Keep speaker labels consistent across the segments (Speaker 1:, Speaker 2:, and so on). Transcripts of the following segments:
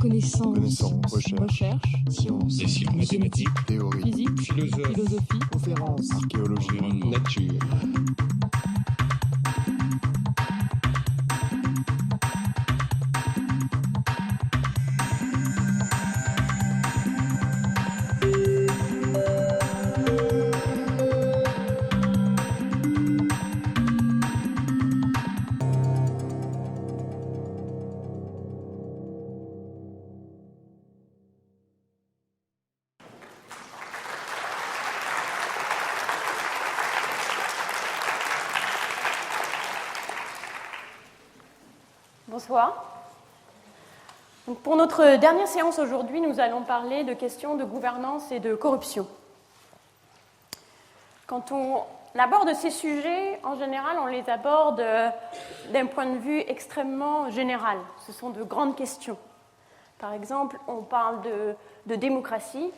Speaker 1: Connaissance.
Speaker 2: Recherche.
Speaker 1: Sciences.
Speaker 3: Des sciences mathématiques.
Speaker 1: Théorie.
Speaker 2: Physique.
Speaker 3: Philosophie.
Speaker 1: Conférences.
Speaker 3: Archéologie.
Speaker 1: Environnement.
Speaker 3: Nature.
Speaker 4: Bonsoir. Donc pour notre dernière séance aujourd'hui, nous allons parler de questions de gouvernance et de corruption. Quand on aborde ces sujets, en général, on les aborde d'un point de vue extrêmement général. Ce sont de grandes questions. Par exemple, on parle de démocratie.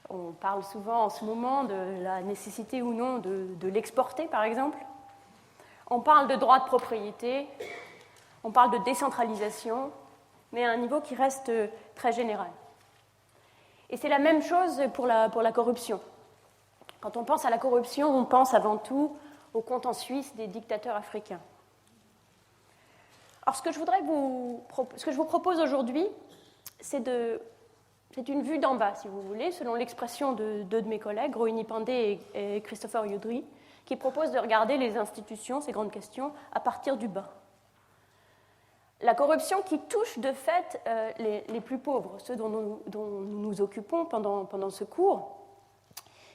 Speaker 4: On parle souvent en ce moment de la nécessité ou non de l'exporter, par exemple. On parle de droit de propriété. On parle de décentralisation, mais à un niveau qui reste très général. Et c'est la même chose pour la corruption. Quand on pense à la corruption, on pense avant tout au compte en Suisse des dictateurs africains. Alors, ce que je vous propose aujourd'hui, c'est une vue d'en bas, si vous voulez, selon l'expression de deux de mes collègues, Rohini Pandey et Christopher Youdry, qui proposent de regarder les institutions, ces grandes questions, à partir du bas. La corruption qui touche de fait les plus pauvres, ceux dont nous nous occupons pendant ce cours,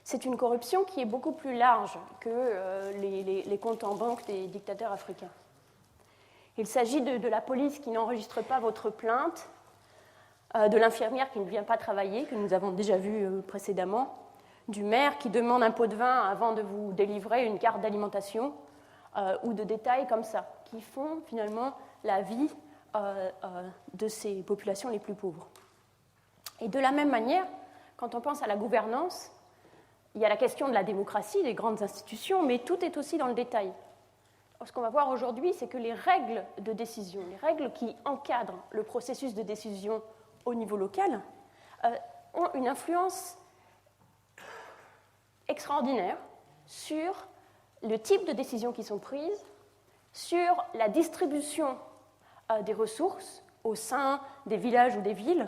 Speaker 4: c'est une corruption qui est beaucoup plus large que les comptes en banque des dictateurs africains. Il s'agit de la police qui n'enregistre pas votre plainte, de l'infirmière qui ne vient pas travailler, que nous avons déjà vu précédemment, du maire qui demande un pot de vin avant de vous délivrer une carte d'alimentation, ou de détails comme ça, qui font finalement la vie de ces populations les plus pauvres. Et de la même manière, quand on pense à la gouvernance, il y a la question de la démocratie, des grandes institutions, mais tout est aussi dans le détail. Alors, ce qu'on va voir aujourd'hui, c'est que les règles de décision, les règles qui encadrent le processus de décision au niveau local, ont une influence extraordinaire sur le type de décisions qui sont prises, sur la distribution des ressources au sein des villages ou des villes,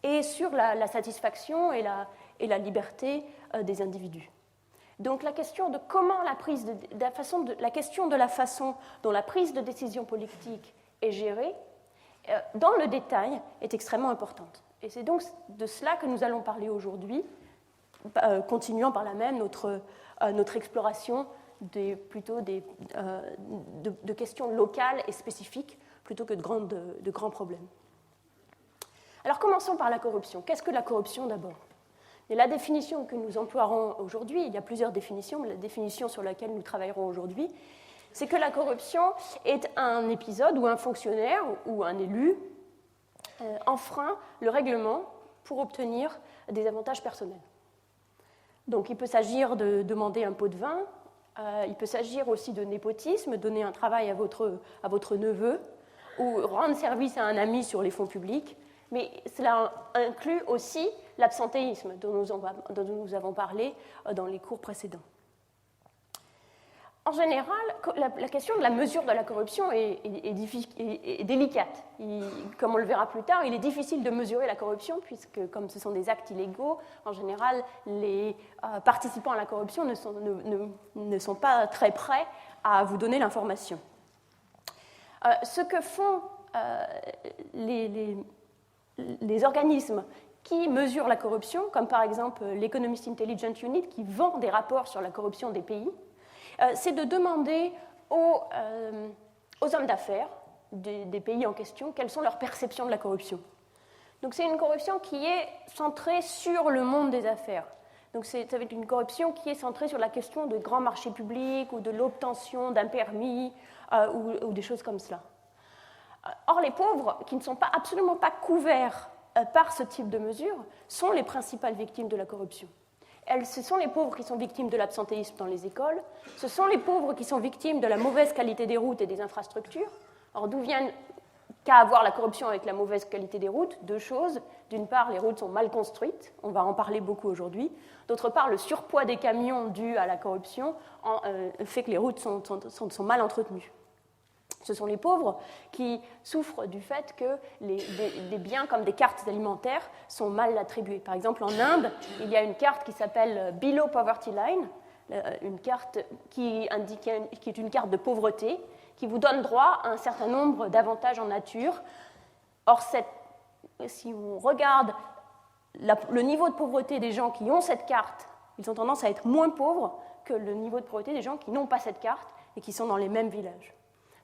Speaker 4: et sur la satisfaction et la liberté des individus. Donc la question de comment la question de la façon dont la prise de décision politique est gérée, dans le détail, est extrêmement importante. Et c'est donc de cela que nous allons parler aujourd'hui, continuant par là même notre exploration de questions locales et spécifiques plutôt que de grands problèmes. Alors commençons par la corruption. Qu'est-ce que la corruption d'abord ? Et la définition que nous emploierons aujourd'hui, il y a plusieurs définitions, mais la définition sur laquelle nous travaillerons aujourd'hui, c'est que la corruption est un épisode où un fonctionnaire ou un élu enfreint le règlement pour obtenir des avantages personnels. Donc il peut s'agir de demander un pot de vin, il peut s'agir aussi de népotisme, donner un travail à votre neveu, ou rendre service à un ami sur les fonds publics, mais cela inclut aussi l'absentéisme dont nous avons parlé dans les cours précédents. En général, la question de la mesure de la corruption est délicate. Comme on le verra plus tard, il est difficile de mesurer la corruption puisque, comme ce sont des actes illégaux, en général, les participants à la corruption ne sont pas très prêts à vous donner l'information. Ce que font les organismes qui mesurent la corruption, comme par exemple l'Economist Intelligence Unit, qui vend des rapports sur la corruption des pays, c'est de demander aux hommes d'affaires des pays en question quelles sont leurs perceptions de la corruption. Donc c'est une corruption qui est centrée sur le monde des affaires. Donc ça va être une corruption qui est centrée sur la question de grands marchés publics ou de l'obtention d'un permis ou des choses comme cela. Or, les pauvres, qui ne sont absolument pas couverts par ce type de mesures, sont les principales victimes de la corruption. Ce sont les pauvres qui sont victimes de l'absentéisme dans les écoles, ce sont les pauvres qui sont victimes de la mauvaise qualité des routes et des infrastructures. Or, d'où viennent qu'a à voir la corruption avec la mauvaise qualité des routes? Deux choses. D'une part, les routes sont mal construites, on va en parler beaucoup aujourd'hui. D'autre part, le surpoids des camions dû à la corruption fait que les routes sont mal entretenues. Ce sont les pauvres qui souffrent du fait que des biens comme des cartes alimentaires sont mal attribués. Par exemple, en Inde, il y a une carte qui s'appelle Below Poverty Line, une carte qui est une carte de pauvreté, qui vous donne droit à un certain nombre d'avantages en nature. Or, si on regarde le niveau de pauvreté des gens qui ont cette carte, ils ont tendance à être moins pauvres que le niveau de pauvreté des gens qui n'ont pas cette carte et qui sont dans les mêmes villages.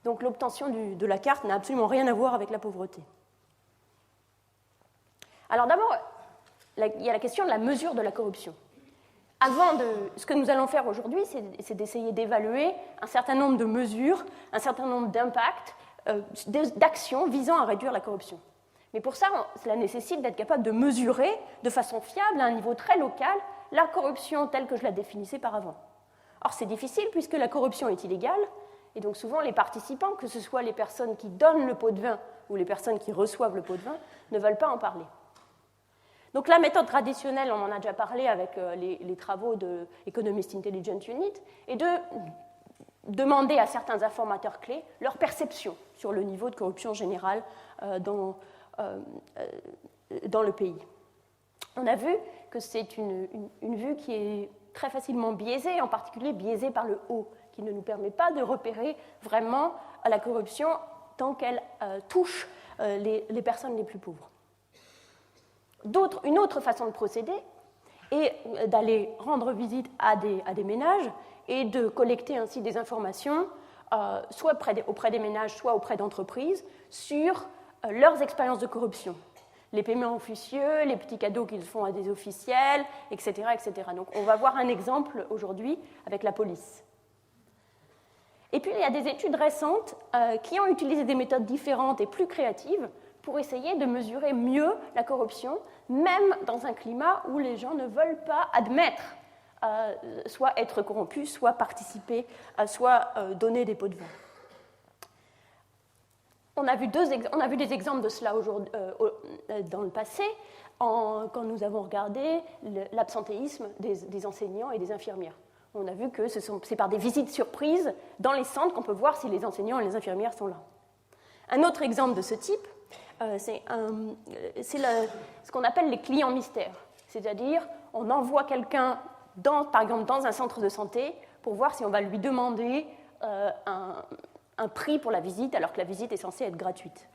Speaker 4: Donc l'obtention de la carte n'a absolument rien à voir avec la pauvreté. Alors d'abord, il y a la question de la mesure de la corruption. Ce que nous allons faire aujourd'hui, c'est d'essayer d'évaluer un certain nombre de mesures, un certain nombre d'impacts, d'actions visant à réduire la corruption. Mais pour ça, cela nécessite d'être capable de mesurer de façon fiable, à un niveau très local, la corruption telle que je la définissais par avant. Or, c'est difficile puisque la corruption est illégale, et donc souvent les participants, que ce soit les personnes qui donnent le pot de vin ou les personnes qui reçoivent le pot de vin, ne veulent pas en parler. Donc la méthode traditionnelle, on en a déjà parlé avec les travaux de Economist Intelligence Unit, est de demander à certains informateurs clés leur perception sur le niveau de corruption générale dans le pays. On a vu que c'est une vue qui est très facilement biaisée, en particulier biaisée par le haut, qui ne nous permet pas de repérer vraiment la corruption tant qu'elle touche les personnes les plus pauvres. Une autre façon de procéder est d'aller rendre visite à des ménages et de collecter ainsi des informations, soit auprès des ménages, soit auprès d'entreprises, sur leurs expériences de corruption. Les paiements officieux, les petits cadeaux qu'ils font à des officiels, etc., etc. Donc on va voir un exemple aujourd'hui avec la police. Et puis il y a des études récentes qui ont utilisé des méthodes différentes et plus créatives pour essayer de mesurer mieux la corruption, même dans un climat où les gens ne veulent pas admettre soit être corrompus, soit participer, soit donner des pots de vin. On a vu des exemples de cela dans le passé, quand nous avons regardé l'absentéisme des enseignants et des infirmières. On a vu que c'est par des visites surprises dans les centres qu'on peut voir si les enseignants et les infirmières sont là. Un autre exemple de ce type, c'est ce qu'on appelle les clients mystères. C'est-à-dire, on envoie quelqu'un, par exemple, dans un centre de santé pour voir si on va lui demander un prix pour la visite, alors que la visite est censée être gratuite.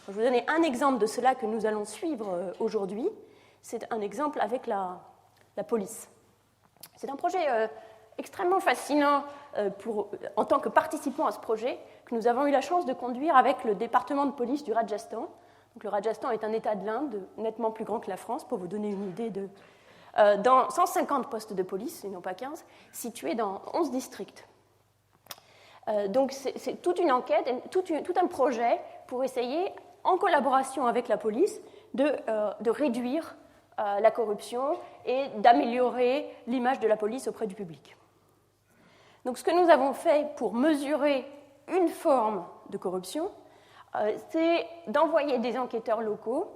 Speaker 4: Je vais vous donner un exemple de cela que nous allons suivre aujourd'hui. C'est un exemple avec la police. C'est un projet extrêmement fascinant en tant que participant à ce projet que nous avons eu la chance de conduire avec le département de police du Rajasthan. Donc, le Rajasthan est un État de l'Inde nettement plus grand que la France, pour vous donner une idée dans 150 postes de police, et non pas 15, situés dans 11 districts. Donc c'est toute une enquête, tout un projet pour essayer, en collaboration avec la police, de réduire la corruption et d'améliorer l'image de la police auprès du public. Donc ce que nous avons fait pour mesurer une forme de corruption, c'est d'envoyer des enquêteurs locaux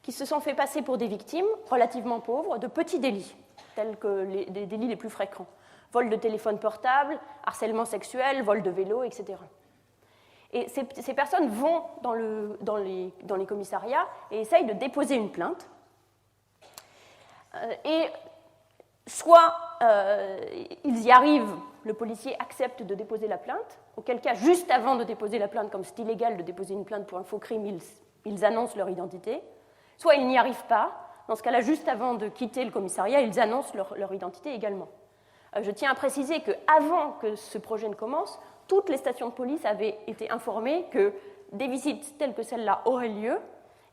Speaker 4: qui se sont fait passer pour des victimes relativement pauvres de petits délits, tels que les délits les plus fréquents. Vol de téléphone portable, harcèlement sexuel, vol de vélo, etc. Et ces personnes vont dans les commissariats et essayent de déposer une plainte. Et soit ils y arrivent, le policier accepte de déposer la plainte, auquel cas, juste avant de déposer la plainte, comme c'est illégal de déposer une plainte pour un faux crime, ils annoncent leur identité. Soit ils n'y arrivent pas, dans ce cas-là, juste avant de quitter le commissariat, ils annoncent leur identité également. Je tiens à préciser qu'avant que ce projet ne commence, toutes les stations de police avaient été informées que des visites telles que celle-là auraient lieu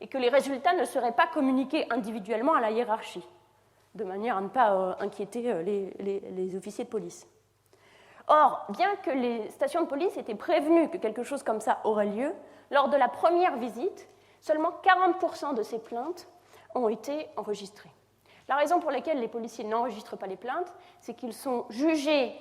Speaker 4: et que les résultats ne seraient pas communiqués individuellement à la hiérarchie, de manière à ne pas inquiéter les officiers de police. Or, bien que les stations de police étaient prévenues que quelque chose comme ça aurait lieu, lors de la première visite, seulement 40% de ces plaintes ont été enregistrées. La raison pour laquelle les policiers n'enregistrent pas les plaintes, c'est qu'ils sont jugés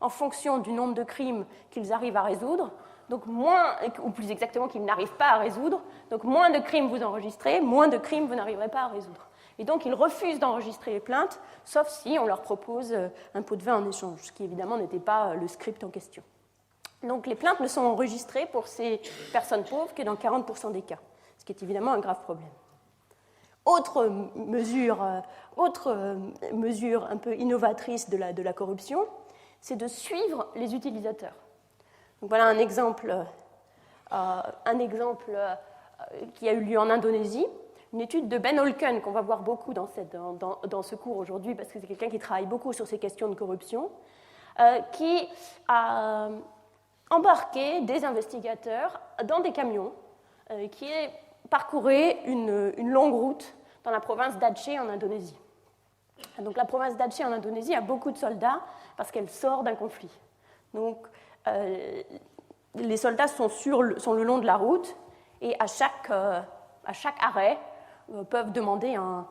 Speaker 4: en fonction du nombre de crimes qu'ils arrivent à résoudre, donc moins, ou plus exactement qu'ils n'arrivent pas à résoudre, donc moins de crimes vous enregistrez, moins de crimes vous n'arriverez pas à résoudre. Et donc ils refusent d'enregistrer les plaintes, sauf si on leur propose un pot de vin en échange, ce qui évidemment n'était pas le script en question. Donc les plaintes ne sont enregistrées pour ces personnes pauvres que dans 40% des cas, ce qui est évidemment un grave problème. Autre mesure un peu innovatrice de la corruption, c'est de suivre les utilisateurs. Donc voilà un exemple qui a eu lieu en Indonésie, une étude de Ben Holken qu'on va voir beaucoup dans ce cours aujourd'hui parce que c'est quelqu'un qui travaille beaucoup sur ces questions de corruption, qui a embarqué des investigateurs dans des camions qui parcouraient une longue route dans la province d'Aceh en Indonésie. Donc la province d'Aceh en Indonésie a beaucoup de soldats parce qu'elle sort d'un conflit. Donc les soldats sont le long de la route et à chaque arrêt peuvent demander un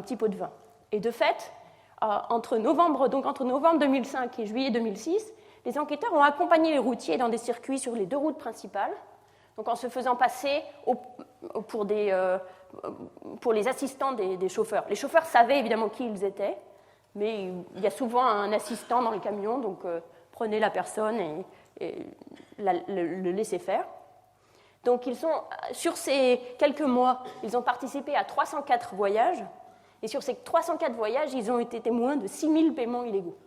Speaker 4: petit pot de vin. Et de fait, entre novembre 2005 et juillet 2006, les enquêteurs ont accompagné les routiers dans des circuits sur les 2 routes principales, donc en se faisant passer pour les assistants des chauffeurs. Les chauffeurs savaient évidemment qui ils étaient, mais il y a souvent un assistant dans le camion, donc prenez la personne et le laissez faire. Donc sur ces quelques mois, ils ont participé à 304 voyages, et sur ces 304 voyages, ils ont été témoins de 6000 paiements illégaux.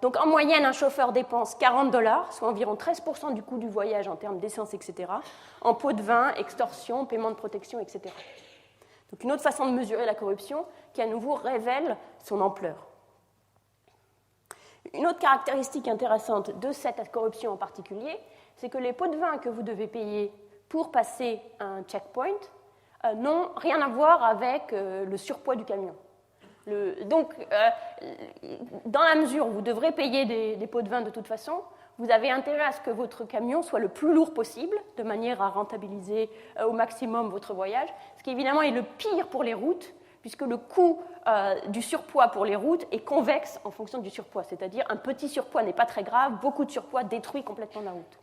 Speaker 4: Donc en moyenne, un chauffeur dépense $40, soit environ 13% du coût du voyage en termes d'essence, etc., en pot de vin, extorsion, paiement de protection, etc. Donc une autre façon de mesurer la corruption qui à nouveau révèle son ampleur. Une autre caractéristique intéressante de cette corruption en particulier, c'est que les pots de vin que vous devez payer pour passer un checkpoint n'ont rien à voir avec le surpoids du camion. Donc, dans la mesure où vous devrez payer des pots de vin de toute façon, vous avez intérêt à ce que votre camion soit le plus lourd possible, de manière à rentabiliser au maximum votre voyage, ce qui évidemment est le pire pour les routes, puisque le coût du surpoids pour les routes est convexe en fonction du surpoids, c'est-à-dire un petit surpoids n'est pas très grave, beaucoup de surpoids détruit complètement la route.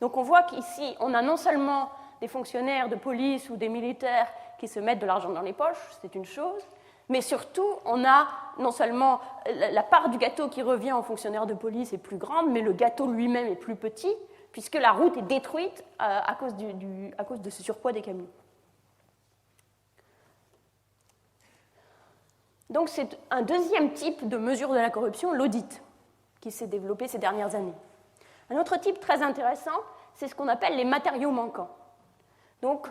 Speaker 4: Donc on voit qu'ici, on a non seulement des fonctionnaires de police ou des militaires qui se mettent de l'argent dans les poches, c'est une chose, mais surtout, on a non seulement la part du gâteau qui revient aux fonctionnaires de police est plus grande, mais le gâteau lui-même est plus petit, puisque la route est détruite à cause de ce surpoids des camions. Donc c'est un deuxième type de mesure de la corruption, l'audit, qui s'est développé ces dernières années. Un autre type très intéressant, c'est ce qu'on appelle les matériaux manquants. Donc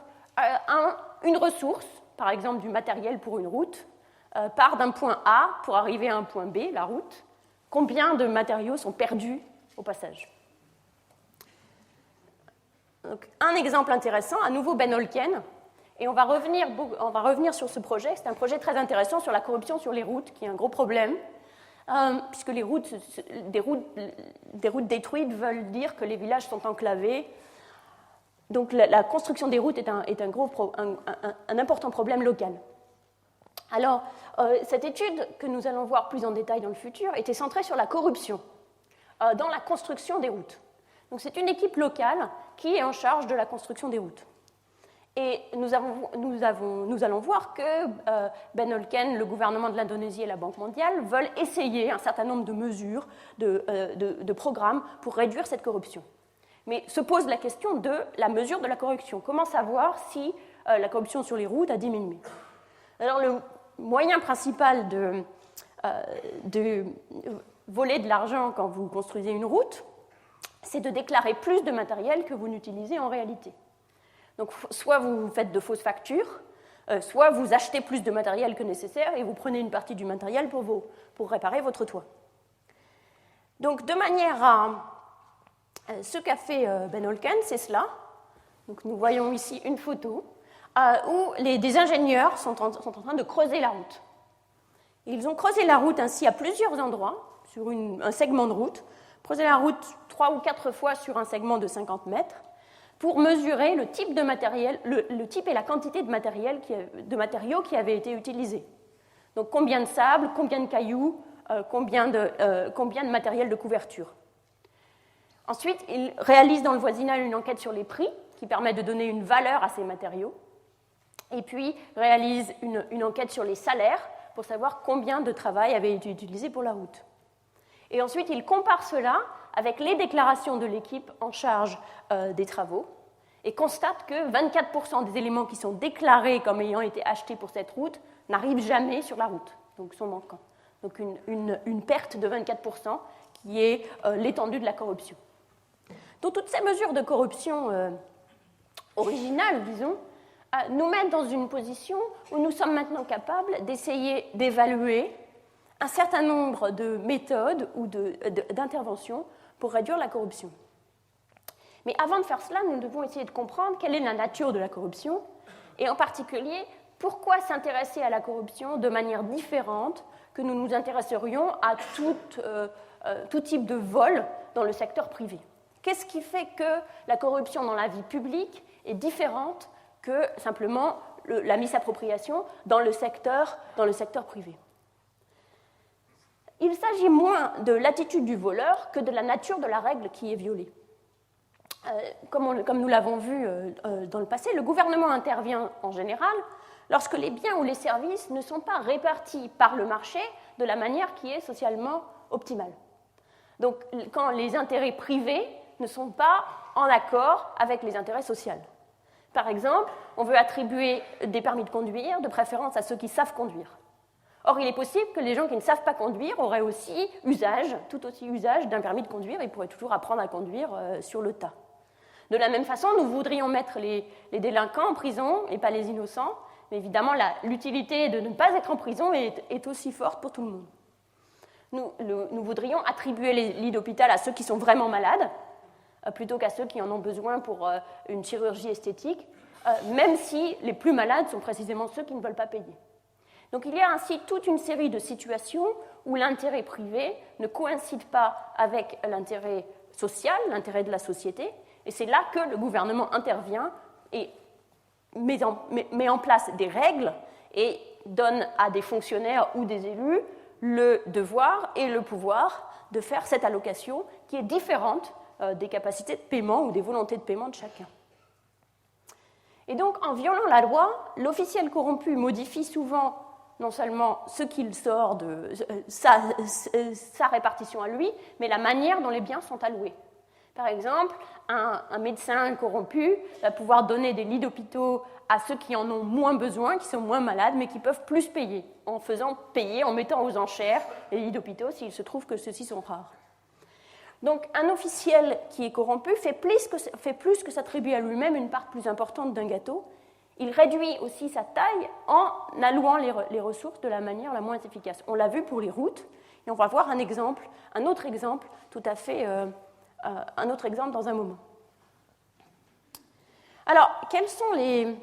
Speaker 4: une ressource, par exemple du matériel pour une route, part d'un point A pour arriver à un point B, la route. Combien de matériaux sont perdus au passage? Donc, un exemple intéressant, à nouveau Ben Holken, et on va revenir sur ce projet. C'est un projet très intéressant sur la corruption sur les routes, qui est un gros problème, puisque des routes détruites veulent dire que les villages sont enclavés. Donc la construction des routes est un important problème local. Alors, cette étude que nous allons voir plus en détail dans le futur était centrée sur la corruption dans la construction des routes. Donc, c'est une équipe locale qui est en charge de la construction des routes. Et nous allons voir que Ben Holken, le gouvernement de l'Indonésie et la Banque mondiale veulent essayer un certain nombre de mesures, de programmes pour réduire cette corruption. Mais se pose la question de la mesure de la corruption. Comment savoir si la corruption sur les routes a diminué? Alors, le moyen principal de voler de l'argent quand vous construisez une route, c'est de déclarer plus de matériel que vous n'utilisez en réalité. Donc, soit vous faites de fausses factures, soit vous achetez plus de matériel que nécessaire et vous prenez une partie du matériel pour réparer votre toit. Donc, de manière à... Ce qu'a fait Ben Holken, c'est cela. Donc, nous voyons ici une photo où des ingénieurs sont en train de creuser la route. Ils ont creusé la route ainsi à plusieurs endroits, sur un segment de route, creusé la route 3 ou 4 fois sur un segment de 50 mètres, pour mesurer le type de matériel, le type et la quantité de matériaux qui avaient été utilisés. Donc combien de sable, combien de cailloux, combien de matériel de couverture. Ensuite, il réalise dans le voisinage une enquête sur les prix, qui permet de donner une valeur à ces matériaux. Et puis, réalise une enquête sur les salaires, pour savoir combien de travail avait été utilisé pour la route. Et ensuite, il compare cela avec les déclarations de l'équipe en charge des travaux, et constate que 24% des éléments qui sont déclarés comme ayant été achetés pour cette route n'arrivent jamais sur la route, donc sont manquants. Donc une perte de 24% qui est l'étendue de la corruption. Donc toutes ces mesures de corruption originales, disons, nous mettent dans une position où nous sommes maintenant capables d'essayer d'évaluer un certain nombre de méthodes ou d'interventions pour réduire la corruption. Mais avant de faire cela, nous devons essayer de comprendre quelle est la nature de la corruption et en particulier, pourquoi s'intéresser à la corruption de manière différente que nous nous intéresserions à tout type de vol dans le secteur privé. Qu'est-ce qui fait que la corruption dans la vie publique est différente que simplement la misappropriation dans le secteur privé? Il s'agit moins de l'attitude du voleur que de la nature de la règle qui est violée. Comme nous l'avons vu dans le passé, le gouvernement intervient en général lorsque les biens ou les services ne sont pas répartis par le marché de la manière qui est socialement optimale. Donc, quand les intérêts privés ne sont pas en accord avec les intérêts sociaux. Par exemple, on veut attribuer des permis de conduire, de préférence à ceux qui savent conduire. Or, il est possible que les gens qui ne savent pas conduire auraient aussi tout aussi usage d'un permis de conduire, ils pourraient toujours apprendre à conduire sur le tas. De la même façon, nous voudrions mettre les délinquants en prison et pas les innocents, mais évidemment, l'utilité de ne pas être en prison est aussi forte pour tout le monde. Nous voudrions attribuer les lits d'hôpital à ceux qui sont vraiment malades, plutôt qu'à ceux qui en ont besoin pour une chirurgie esthétique, même si les plus malades sont précisément ceux qui ne veulent pas payer. Donc il y a ainsi toute une série de situations où l'intérêt privé ne coïncide pas avec l'intérêt social, l'intérêt de la société, et c'est là que le gouvernement intervient et met en place des règles et donne à des fonctionnaires ou des élus le devoir et le pouvoir de faire cette allocation qui est différente des capacités de paiement ou des volontés de paiement de chacun. Et donc, en violant la loi, l'officiel corrompu modifie souvent non seulement ce qu'il sort de sa répartition à lui, mais la manière dont les biens sont alloués. Par exemple, un médecin corrompu va pouvoir donner des lits d'hôpitaux à ceux qui en ont moins besoin, qui sont moins malades, mais qui peuvent plus payer, en mettant aux enchères les lits d'hôpitaux s'il se trouve que ceux-ci sont rares. Donc, un officiel qui est corrompu fait plus que s'attribuer à lui-même une part plus importante d'un gâteau. Il réduit aussi sa taille en allouant les ressources de la manière la moins efficace. On l'a vu pour les routes, et on va voir un autre exemple dans un moment. Alors, quels sont les...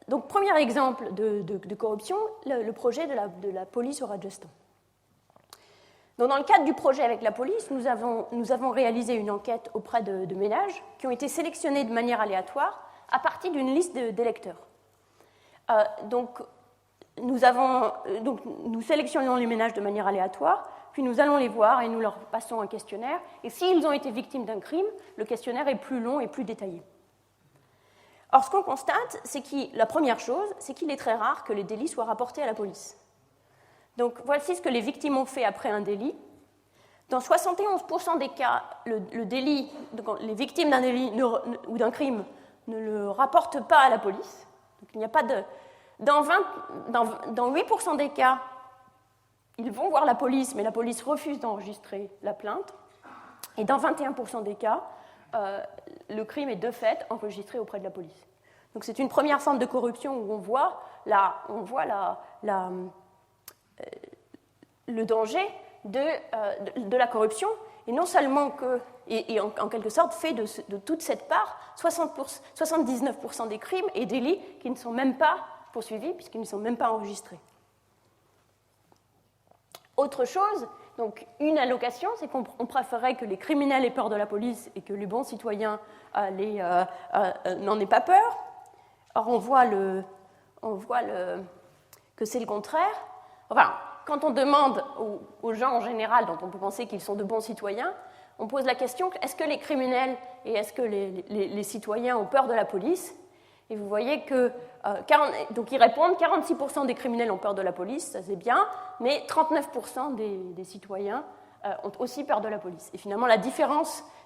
Speaker 4: donc, premier exemple de corruption, le projet de la police au Rajasthan. Donc, dans le cadre du projet avec la police, nous avons réalisé une enquête auprès de ménages qui ont été sélectionnés de manière aléatoire à partir d'une liste d'électeurs. Donc, nous sélectionnons les ménages de manière aléatoire, puis nous allons les voir et nous leur passons un questionnaire. Et s'ils ont été victimes d'un crime, le questionnaire est plus long et plus détaillé. Or, ce qu'on constate, la première chose, c'est qu'il est très rare que les délits soient rapportés à la police. Donc, voici ce que les victimes ont fait après un délit. Dans 71% des cas, les victimes d'un délit ou d'un crime ne le rapportent pas à la police. Donc, il n'y a pas de... Dans 8% des cas, ils vont voir la police, mais la police refuse d'enregistrer la plainte. Et dans 21% des cas, le crime est de fait enregistré auprès de la police. Donc c'est une première forme de corruption où on voit le danger de la corruption, et non seulement en quelque sorte fait de toute cette part 79% des crimes et délits qui ne sont même pas poursuivis puisqu'ils ne sont même pas enregistrés. Autre chose, donc une allocation, c'est qu'on préférerait que les criminels aient peur de la police et que les bons citoyens n'en aient pas peur. Or, on voit que c'est le contraire. Enfin, quand on demande aux gens en général, dont on peut penser qu'ils sont de bons citoyens, on pose la question, est-ce que les criminels et est-ce que les citoyens ont peur de la police? Et vous voyez que, donc ils répondent, 46% des criminels ont peur de la police, ça c'est bien, mais 39% des citoyens ont aussi peur de la police. Et finalement,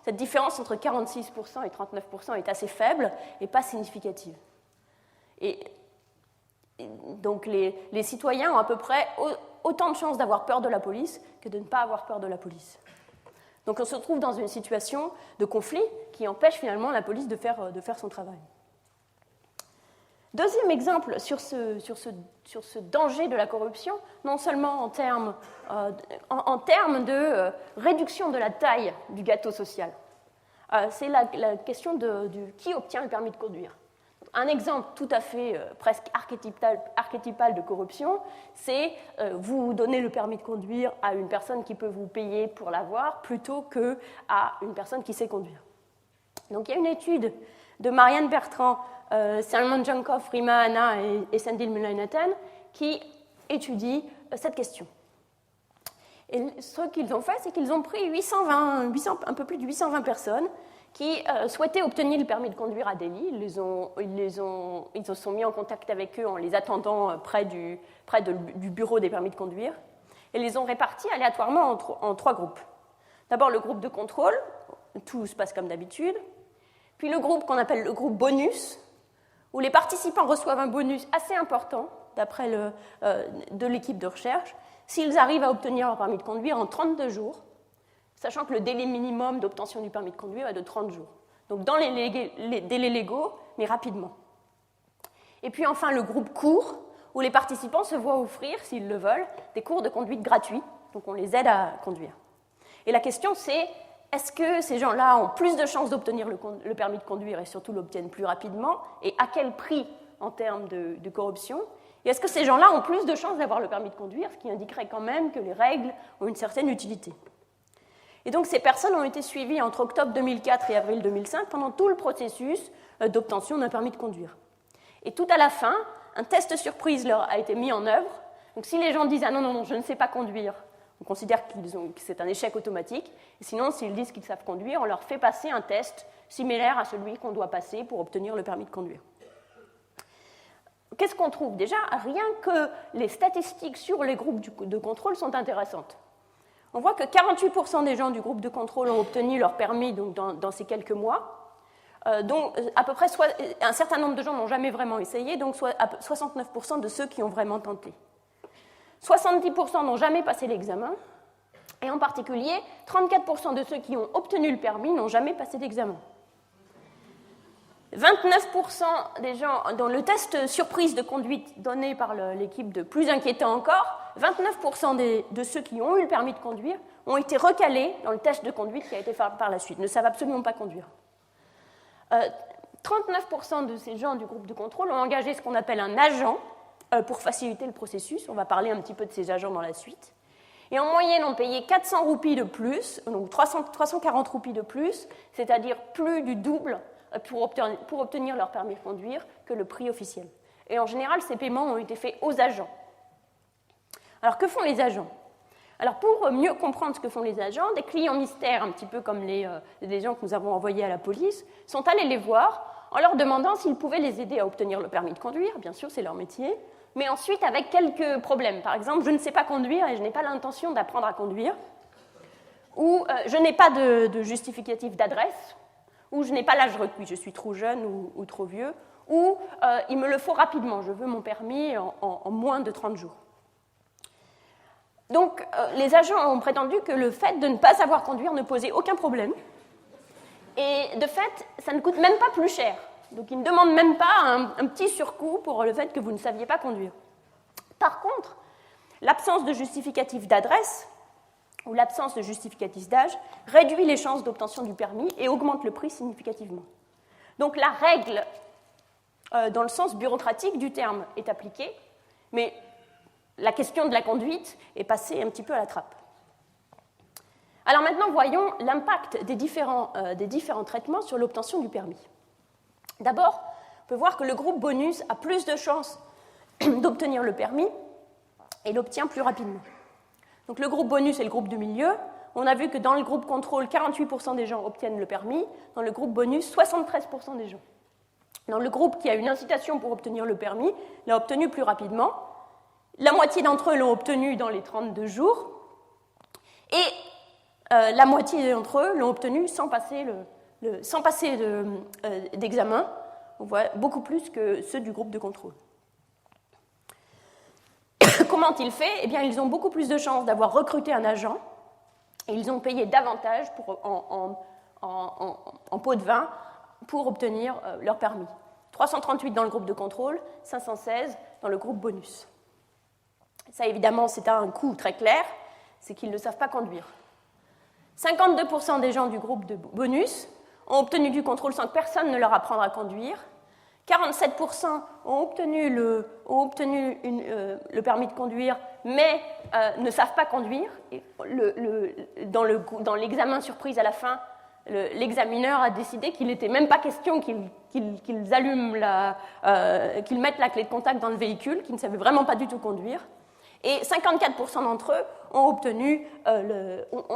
Speaker 4: cette différence entre 46% et 39% est assez faible et pas significative. Et donc les citoyens ont à peu près autant de chances d'avoir peur de la police que de ne pas avoir peur de la police. Donc on se retrouve dans une situation de conflit qui empêche finalement la police de faire son travail. Deuxième exemple sur ce danger de la corruption, non seulement en termes de réduction de la taille du gâteau social, c'est la question de qui obtient le permis de conduire. Un exemple tout à fait presque archétypal de corruption, c'est vous donnez le permis de conduire à une personne qui peut vous payer pour l'avoir plutôt qu'à une personne qui sait conduire. Donc il y a une étude de Marianne Bertrand, Salman Jankov, Rima Hanna et Sendil Mullainathan qui étudie cette question. Et ce qu'ils ont fait, c'est qu'ils ont pris un peu plus de 820 personnes qui souhaitaient obtenir le permis de conduire à Delhi. Ils se sont mis en contact avec eux en les attendant près du bureau des permis de conduire et les ont répartis aléatoirement en trois groupes. D'abord le groupe de contrôle, tout se passe comme d'habitude, puis le groupe qu'on appelle le groupe bonus, où les participants reçoivent un bonus assez important, d'après de l'équipe de recherche, s'ils arrivent à obtenir leur permis de conduire en 32 jours, sachant que le délai minimum d'obtention du permis de conduire est de 30 jours. Donc dans les délais légaux, mais rapidement. Et puis enfin le groupe court, où les participants se voient offrir, s'ils le veulent, des cours de conduite gratuits, donc on les aide à conduire. Et la question c'est, est-ce que ces gens-là ont plus de chances d'obtenir le permis de conduire et surtout l'obtiennent plus rapidement, et à quel prix en termes de corruption? Et est-ce que ces gens-là ont plus de chances d'avoir le permis de conduire, ce qui indiquerait quand même que les règles ont une certaine utilité? Et donc ces personnes ont été suivies entre octobre 2004 et avril 2005 pendant tout le processus d'obtention d'un permis de conduire. Et tout à la fin, un test surprise leur a été mis en œuvre. Donc si les gens disent « Ah non, je ne sais pas conduire », on considère que c'est un échec automatique. Et sinon, s'ils disent qu'ils savent conduire, on leur fait passer un test similaire à celui qu'on doit passer pour obtenir le permis de conduire. Qu'est-ce qu'on trouve? Déjà, rien que les statistiques sur les groupes de contrôle sont intéressantes. On voit que 48% des gens du groupe de contrôle ont obtenu leur permis donc, dans ces quelques mois, dont à peu près un certain nombre de gens n'ont jamais vraiment essayé, donc 69% de ceux qui ont vraiment tenté. 70% n'ont jamais passé l'examen, et en particulier, 34% de ceux qui ont obtenu le permis n'ont jamais passé d'examen. 29% des gens, dans le test surprise de conduite donné par l'équipe de plus inquiétant encore, 29% de ceux qui ont eu le permis de conduire ont été recalés dans le test de conduite qui a été fait par la suite, ne savent absolument pas conduire. 39% de ces gens du groupe de contrôle ont engagé ce qu'on appelle un agent pour faciliter le processus. On va parler un petit peu de ces agents dans la suite. Et en moyenne, on payait 400 roupies de plus, donc 340 roupies de plus, c'est-à-dire plus du double pour obtenir leur permis de conduire que le prix officiel. Et en général, ces paiements ont été faits aux agents. Alors, que font les agents? Alors, pour mieux comprendre ce que font les agents, des clients mystères, un petit peu comme les gens que nous avons envoyés à la police, sont allés les voir en leur demandant s'ils pouvaient les aider à obtenir le permis de conduire. Bien sûr, c'est leur métier. Mais ensuite, avec quelques problèmes. Par exemple, je ne sais pas conduire et je n'ai pas l'intention d'apprendre à conduire. Ou je n'ai pas de justificatif d'adresse. Ou je n'ai pas l'âge requis, je suis trop jeune ou trop vieux. Ou il me le faut rapidement, je veux mon permis en moins de 30 jours. Donc, les agents ont prétendu que le fait de ne pas savoir conduire ne posait aucun problème. Et de fait, ça ne coûte même pas plus cher. Donc, ils ne demandent même pas un petit surcoût pour le fait que vous ne saviez pas conduire. Par contre, l'absence de justificatif d'adresse ou l'absence de justificatif d'âge réduit les chances d'obtention du permis et augmente le prix significativement. Donc, la règle, dans le sens bureaucratique du terme, est appliquée, mais la question de la conduite est passée un petit peu à la trappe. Alors maintenant, voyons l'impact des différents traitements sur l'obtention du permis. D'abord, on peut voir que le groupe bonus a plus de chances d'obtenir le permis et l'obtient plus rapidement. Donc le groupe bonus est le groupe du milieu. On a vu que dans le groupe contrôle, 48% des gens obtiennent le permis. Dans le groupe bonus, 73% des gens. Dans le groupe qui a une incitation pour obtenir le permis, l'a obtenu plus rapidement. La moitié d'entre eux l'ont obtenu dans les 32 jours. Et la moitié d'entre eux l'ont obtenu sans passer d'examen. On voit beaucoup plus que ceux du groupe de contrôle. Comment ont-ils fait ? Eh bien, ils ont beaucoup plus de chances d'avoir recruté un agent et ils ont payé davantage en pot de vin pour obtenir leur permis. 338 dans le groupe de contrôle, 516 dans le groupe bonus. Ça, évidemment, c'est un coût très clair, c'est qu'ils ne savent pas conduire. 52% des gens du groupe de bonus ont obtenu du contrôle sans que personne ne leur apprenne à conduire. 47% ont obtenu le permis de conduire, mais ne savent pas conduire. Et dans l'examen surprise à la fin, l'examineur a décidé qu'il n'était même pas question qu'ils mettent la clé de contact dans le véhicule, qu'ils ne savaient vraiment pas du tout conduire. Et 54% d'entre eux ont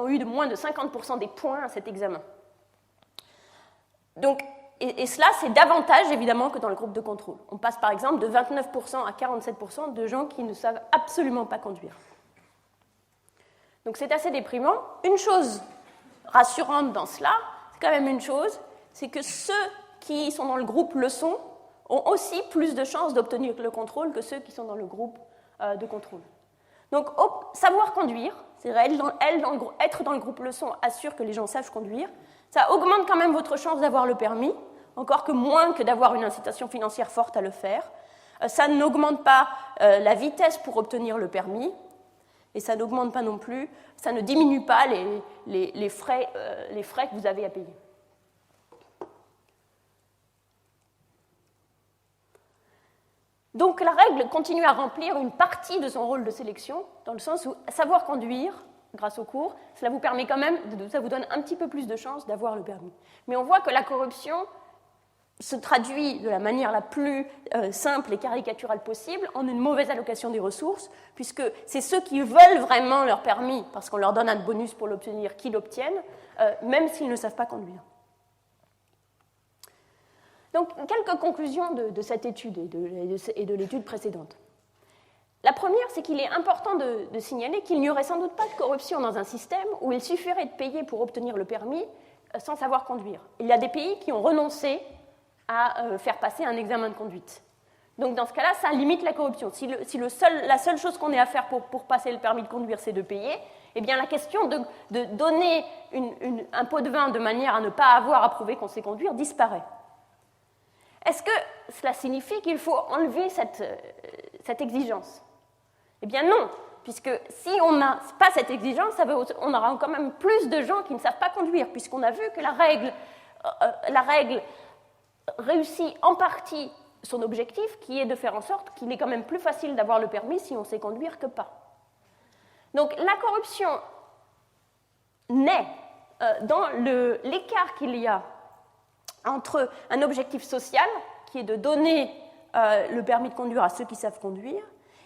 Speaker 4: eu de moins de 50% des points à cet examen. Donc, et cela, c'est davantage, évidemment, que dans le groupe de contrôle. On passe, par exemple, de 29% à 47% de gens qui ne savent absolument pas conduire. Donc, c'est assez déprimant. Une chose rassurante dans cela, c'est quand même une chose, c'est que ceux qui sont dans le groupe leçon ont aussi plus de chances d'obtenir le contrôle que ceux qui sont dans le groupe de contrôle. Donc, savoir conduire, c'est-à-dire être dans le groupe leçon assure que les gens savent conduire. Ça augmente quand même votre chance d'avoir le permis, encore que moins que d'avoir une incitation financière forte à le faire. Ça n'augmente pas la vitesse pour obtenir le permis, et ça n'augmente pas non plus, ça ne diminue pas les frais que vous avez à payer. Donc la règle continue à remplir une partie de son rôle de sélection, dans le sens où savoir conduire, grâce au cours, cela vous permet quand même, ça vous donne un petit peu plus de chances d'avoir le permis. Mais on voit que la corruption se traduit de la manière la plus simple et caricaturale possible en une mauvaise allocation des ressources, puisque c'est ceux qui veulent vraiment leur permis, parce qu'on leur donne un bonus pour l'obtenir, qui l'obtiennent, même s'ils ne savent pas conduire. Donc, quelques conclusions de cette étude et de l'étude précédente. La première, c'est qu'il est important de signaler qu'il n'y aurait sans doute pas de corruption dans un système où il suffirait de payer pour obtenir le permis sans savoir conduire. Il y a des pays qui ont renoncé à faire passer un examen de conduite. Donc dans ce cas-là, ça limite la corruption. Si la seule chose qu'on ait à faire pour passer le permis de conduire, c'est de payer, eh bien la question de donner un pot de vin de manière à ne pas avoir à prouver qu'on sait conduire disparaît. Est-ce que cela signifie qu'il faut enlever cette exigence ? Eh bien non, puisque si on n'a pas cette exigence, on aura quand même plus de gens qui ne savent pas conduire, puisqu'on a vu que la règle réussit en partie son objectif, qui est de faire en sorte qu'il est quand même plus facile d'avoir le permis si on sait conduire que pas. Donc la corruption naît dans l'écart qu'il y a entre un objectif social, qui est de donner le permis de conduire à ceux qui savent conduire,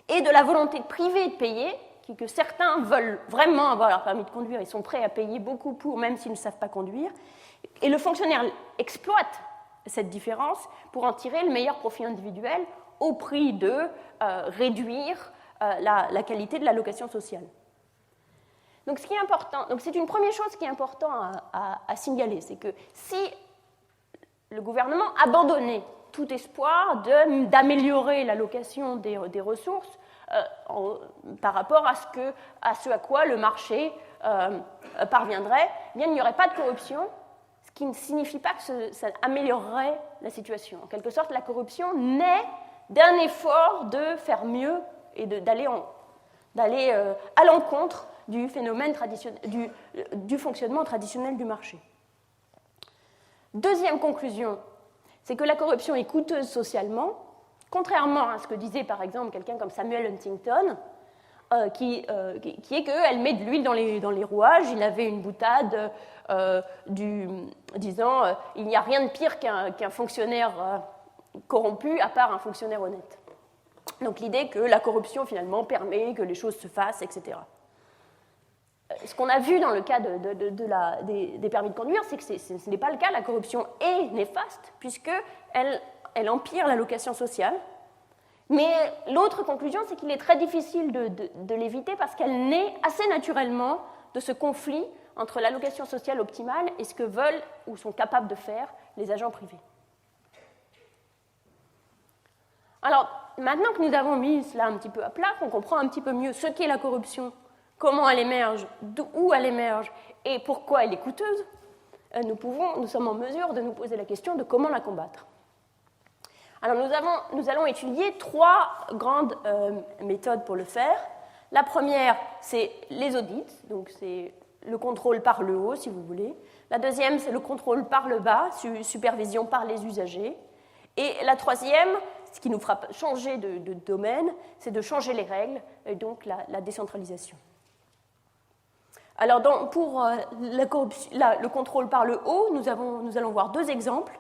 Speaker 4: et de la volonté de priver et de payer, que certains veulent vraiment avoir leur permis de conduire, ils sont prêts à payer beaucoup pour, même s'ils ne savent pas conduire, et le fonctionnaire exploite cette différence pour en tirer le meilleur profit individuel au prix de réduire la qualité de l'allocation sociale. Donc, ce qui est important, donc c'est une première chose qui est importante à signaler, c'est que si le gouvernement abandonnait tout espoir d'améliorer l'allocation des ressources par rapport à ce à quoi le marché parviendrait, eh bien, il n'y aurait pas de corruption, ce qui ne signifie pas que ça améliorerait la situation. En quelque sorte, la corruption naît d'un effort de faire mieux et d'aller à l'encontre du phénomène du fonctionnement traditionnel du marché. Deuxième conclusion, c'est que la corruption est coûteuse socialement, contrairement à ce que disait par exemple quelqu'un comme Samuel Huntington, qui est qu'elle met de l'huile dans les rouages. Il avait une boutade disant il n'y a rien de pire qu'un fonctionnaire corrompu à part un fonctionnaire honnête. Donc l'idée que la corruption finalement permet que les choses se fassent, etc. Ce qu'on a vu dans le cas des permis de conduire, c'est que ce n'est pas le cas. La corruption est néfaste puisqu'elle empire l'allocation sociale. Mais l'autre conclusion, c'est qu'il est très difficile de l'éviter parce qu'elle naît assez naturellement de ce conflit entre l'allocation sociale optimale et ce que veulent ou sont capables de faire les agents privés. Alors, maintenant que nous avons mis cela un petit peu à plat, qu'on comprend un petit peu mieux ce qu'est la corruption, comment elle émerge, d'où elle émerge et pourquoi elle est coûteuse, nous sommes en mesure de nous poser la question de comment la combattre. Alors, nous allons étudier 3 grandes méthodes pour le faire. La première, c'est les audits, donc c'est le contrôle par le haut, si vous voulez. La deuxième, c'est le contrôle par le bas, supervision par les usagers. Et la troisième, ce qui nous fera changer de domaine, c'est de changer les règles, et donc la décentralisation. Alors, pour le contrôle par le haut, nous allons voir 2 exemples,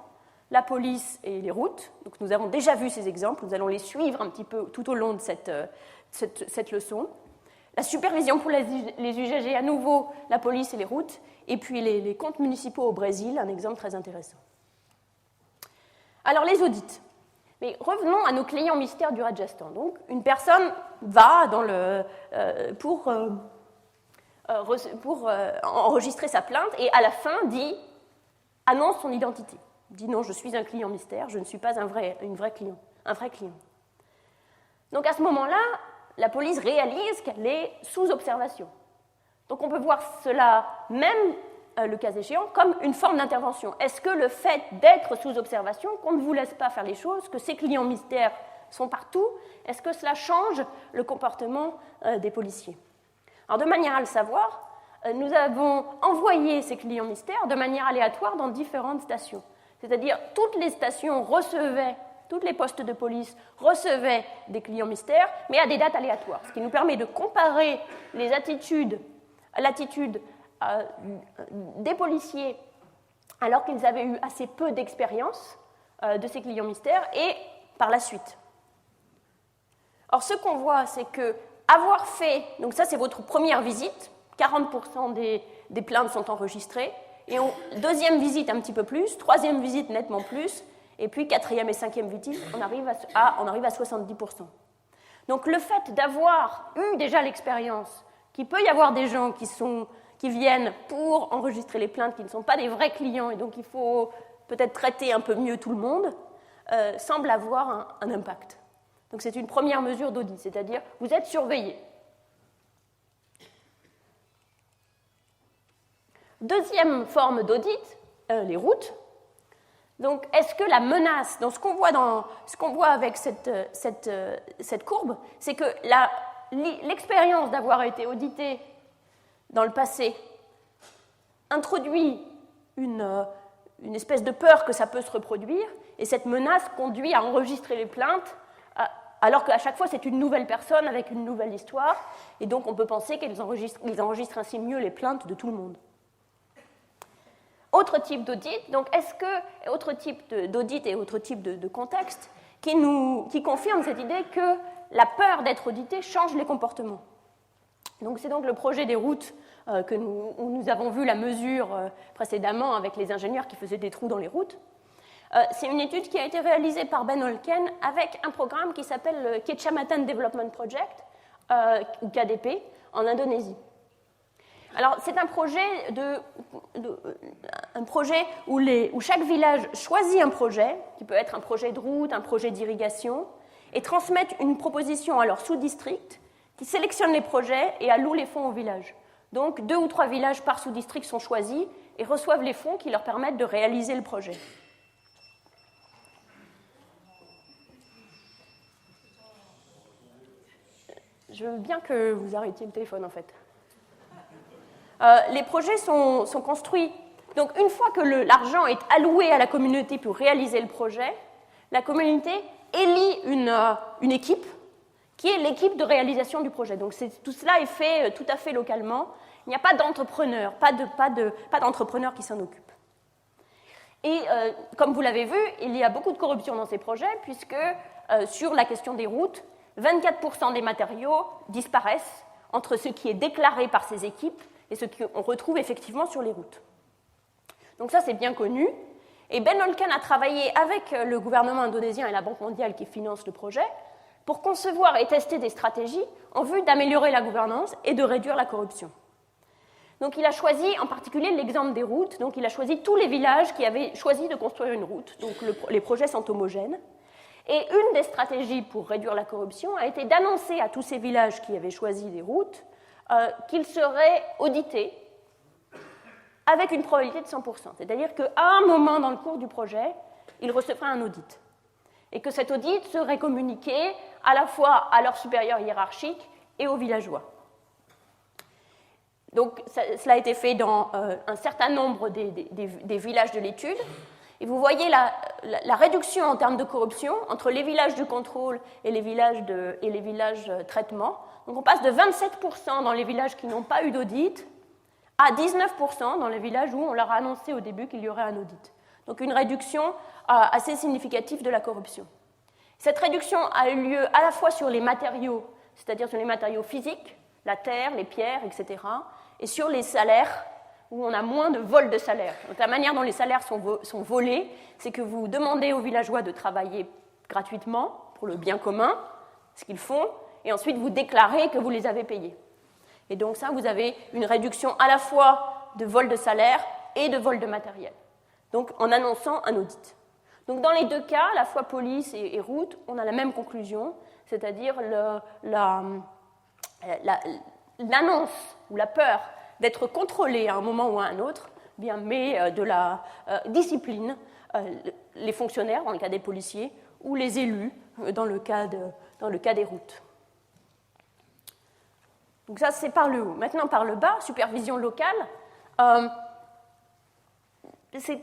Speaker 4: la police et les routes. Donc, nous avons déjà vu ces exemples, nous allons les suivre un petit peu tout au long de cette leçon. La supervision pour les usagers, à nouveau, la police et les routes, et puis les comptes municipaux au Brésil, un exemple très intéressant. Alors, les audits. Mais revenons à nos clients mystères du Rajasthan. Donc, une personne va pour enregistrer sa plainte et à la fin annonce son identité. Dit non, je suis un client mystère, je ne suis pas un vrai client. Donc, à ce moment-là, la police réalise qu'elle est sous observation. Donc on peut voir cela, même le cas échéant, comme une forme d'intervention. Est-ce que le fait d'être sous observation, qu'on ne vous laisse pas faire les choses, que ces clients mystères sont partout, est-ce que cela change le comportement des policiers? Alors de manière à le savoir, nous avons envoyé ces clients mystères de manière aléatoire dans différentes stations. C'est-à-dire toutes les stations tous les postes de police recevaient des clients mystères, mais à des dates aléatoires, ce qui nous permet de comparer l'attitude des policiers alors qu'ils avaient eu assez peu d'expérience de ces clients mystères et par la suite. Or, ce qu'on voit, c'est que avoir fait, donc ça c'est votre première visite, 40% des plaintes sont enregistrées, et deuxième visite un petit peu plus, troisième visite nettement plus, et puis quatrième et cinquième visite, on arrive à 70%. Donc le fait d'avoir eu déjà l'expérience qu'il peut y avoir des gens qui viennent pour enregistrer les plaintes, qui ne sont pas des vrais clients, et donc il faut peut-être traiter un peu mieux tout le monde, semble avoir un impact. Donc c'est une première mesure d'audit, c'est-à-dire vous êtes surveillé. Deuxième forme d'audit, les routes. Donc, est-ce que la menace, dans ce qu'on voit avec cette courbe, c'est que l'expérience d'avoir été audité dans le passé introduit une espèce de peur que ça peut se reproduire, et cette menace conduit à enregistrer les plaintes, alors qu'à chaque fois c'est une nouvelle personne avec une nouvelle histoire, et donc on peut penser qu'ils enregistrent ainsi mieux les plaintes de tout le monde. Autre type d'audit, donc autre type d'audit et autre type de contexte qui confirme cette idée que la peur d'être audité change les comportements. Donc c'est donc le projet des routes où nous avons vu la mesure précédemment avec les ingénieurs qui faisaient des trous dans les routes. C'est une étude qui a été réalisée par Ben Holken avec un programme qui s'appelle le Kecamatan Development Project, ou KDP, en Indonésie. Alors, c'est un projet où chaque village choisit un projet, qui peut être un projet de route, un projet d'irrigation, et transmettent une proposition à leur sous-district, qui sélectionne les projets et alloue les fonds au village. Donc, 2 ou 3 villages par sous-district sont choisis et reçoivent les fonds qui leur permettent de réaliser le projet. Je veux bien que vous arrêtiez le téléphone, en fait. Les projets sont construits. Donc, une fois que l'argent est alloué à la communauté pour réaliser le projet, la communauté élit une équipe qui est l'équipe de réalisation du projet. Donc, tout cela est fait tout à fait localement. Il n'y a pas d'entrepreneur, pas d'entrepreneur qui s'en occupe. Et comme vous l'avez vu, il y a beaucoup de corruption dans ces projets, puisque sur la question des routes, 24% des matériaux disparaissent entre ce qui est déclaré par ces équipes et ce qu'on retrouve effectivement sur les routes. Donc ça, c'est bien connu. Et Ben Olken a travaillé avec le gouvernement indonésien et la Banque mondiale qui finance le projet pour concevoir et tester des stratégies en vue d'améliorer la gouvernance et de réduire la corruption. Donc il a choisi en particulier l'exemple des routes. Donc il a choisi tous les villages qui avaient choisi de construire une route. Donc les projets sont homogènes. Et une des stratégies pour réduire la corruption a été d'annoncer à tous ces villages qui avaient choisi des routes qu'ils seraient audités avec une probabilité de 100%. C'est-à-dire qu'à un moment dans le cours du projet, ils recevraient un audit. Et que cet audit serait communiqué à la fois à leurs supérieurs hiérarchiques et aux villageois. Donc cela a été fait dans un certain nombre des villages de l'étude. Et vous voyez la réduction en termes de corruption entre les villages de contrôle et les villages traitement. Donc on passe de 27% dans les villages qui n'ont pas eu d'audit à 19% dans les villages où on leur a annoncé au début qu'il y aurait un audit. Donc une réduction assez significative de la corruption. Cette réduction a eu lieu à la fois sur les matériaux, c'est-à-dire sur les matériaux physiques, la terre, les pierres, etc., et sur les salaires, où on a moins de vols de salaire. Donc la manière dont les salaires sont volés, c'est que vous demandez aux villageois de travailler gratuitement pour le bien commun, ce qu'ils font, et ensuite vous déclarez que vous les avez payés. Et donc ça, vous avez une réduction à la fois de vol de salaire et de vol de matériel. Donc en annonçant un audit. Donc dans les deux cas, à la fois police et route, on a la même conclusion, c'est-à-dire l'annonce ou la peur d'être contrôlé à un moment ou à un autre, bien, met de la discipline les fonctionnaires, dans le cas des policiers, ou les élus, dans le cas des routes. Donc ça, c'est par le haut. Maintenant, par le bas, supervision locale, c'est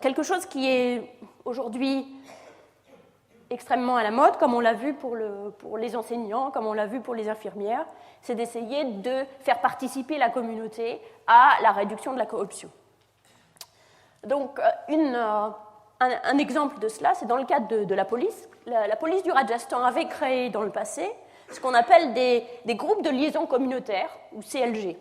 Speaker 4: quelque chose qui est aujourd'hui extrêmement à la mode, comme on l'a vu pour les enseignants, comme on l'a vu pour les infirmières, c'est d'essayer de faire participer la communauté à la réduction de la corruption. Donc, un exemple de cela, c'est dans le cadre de la police. La police du Rajasthan avait créé dans le passé ce qu'on appelle des groupes de liaison communautaire, ou CLG.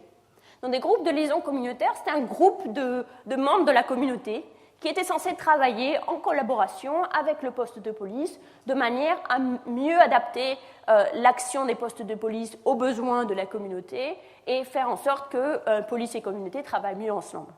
Speaker 4: Dans des groupes de liaison communautaire, c'est un groupe de membres de la communauté qui était censé travailler en collaboration avec le poste de police de manière à mieux adapter l'action des postes de police aux besoins de la communauté et faire en sorte que police et communauté travaillent mieux ensemble.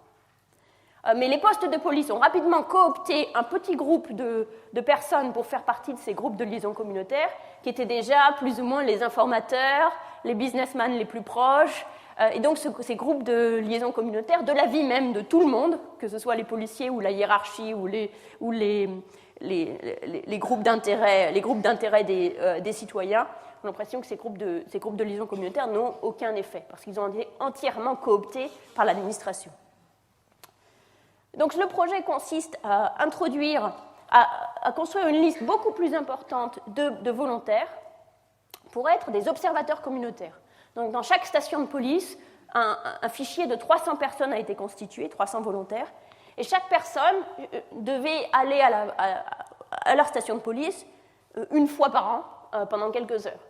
Speaker 4: Mais les postes de police ont rapidement coopté un petit groupe de personnes pour faire partie de ces groupes de liaison communautaire qui étaient déjà plus ou moins les informateurs, les businessmen les plus proches, et donc ces groupes de liaison communautaire, de la vie même de tout le monde, que ce soit les policiers ou la hiérarchie ou les groupes d'intérêt des citoyens, on a l'impression que ces groupes de liaison communautaire n'ont aucun effet, parce qu'ils ont été entièrement cooptés par l'administration. Donc le projet consiste à construire une liste beaucoup plus importante de volontaires pour être des observateurs communautaires. Donc dans chaque station de police, un fichier de 300 personnes a été constitué, 300 volontaires, et chaque personne devait aller à leur station de police une fois par an pendant quelques heures.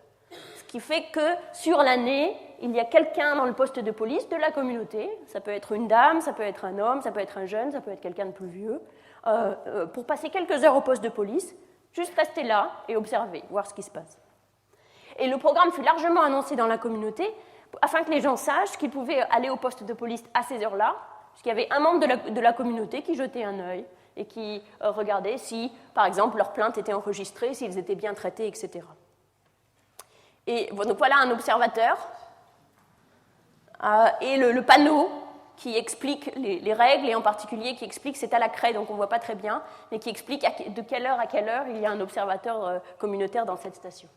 Speaker 4: Ce qui fait que sur l'année, il y a quelqu'un dans le poste de police de la communauté, ça peut être une dame, ça peut être un homme, ça peut être un jeune, ça peut être quelqu'un de plus vieux, pour passer quelques heures au poste de police, juste rester là et observer, voir ce qui se passe. Et le programme fut largement annoncé dans la communauté afin que les gens sachent qu'ils pouvaient aller au poste de police à ces heures-là, puisqu'il y avait un membre de la communauté qui jetait un œil et qui regardait si, par exemple, leurs plaintes étaient enregistrées, s'ils étaient bien traités, etc. Et donc voilà un observateur et le panneau qui explique les règles et en particulier qui explique, c'est à la craie donc on ne voit pas très bien, mais qui explique de quelle heure à quelle heure il y a un observateur communautaire dans cette station.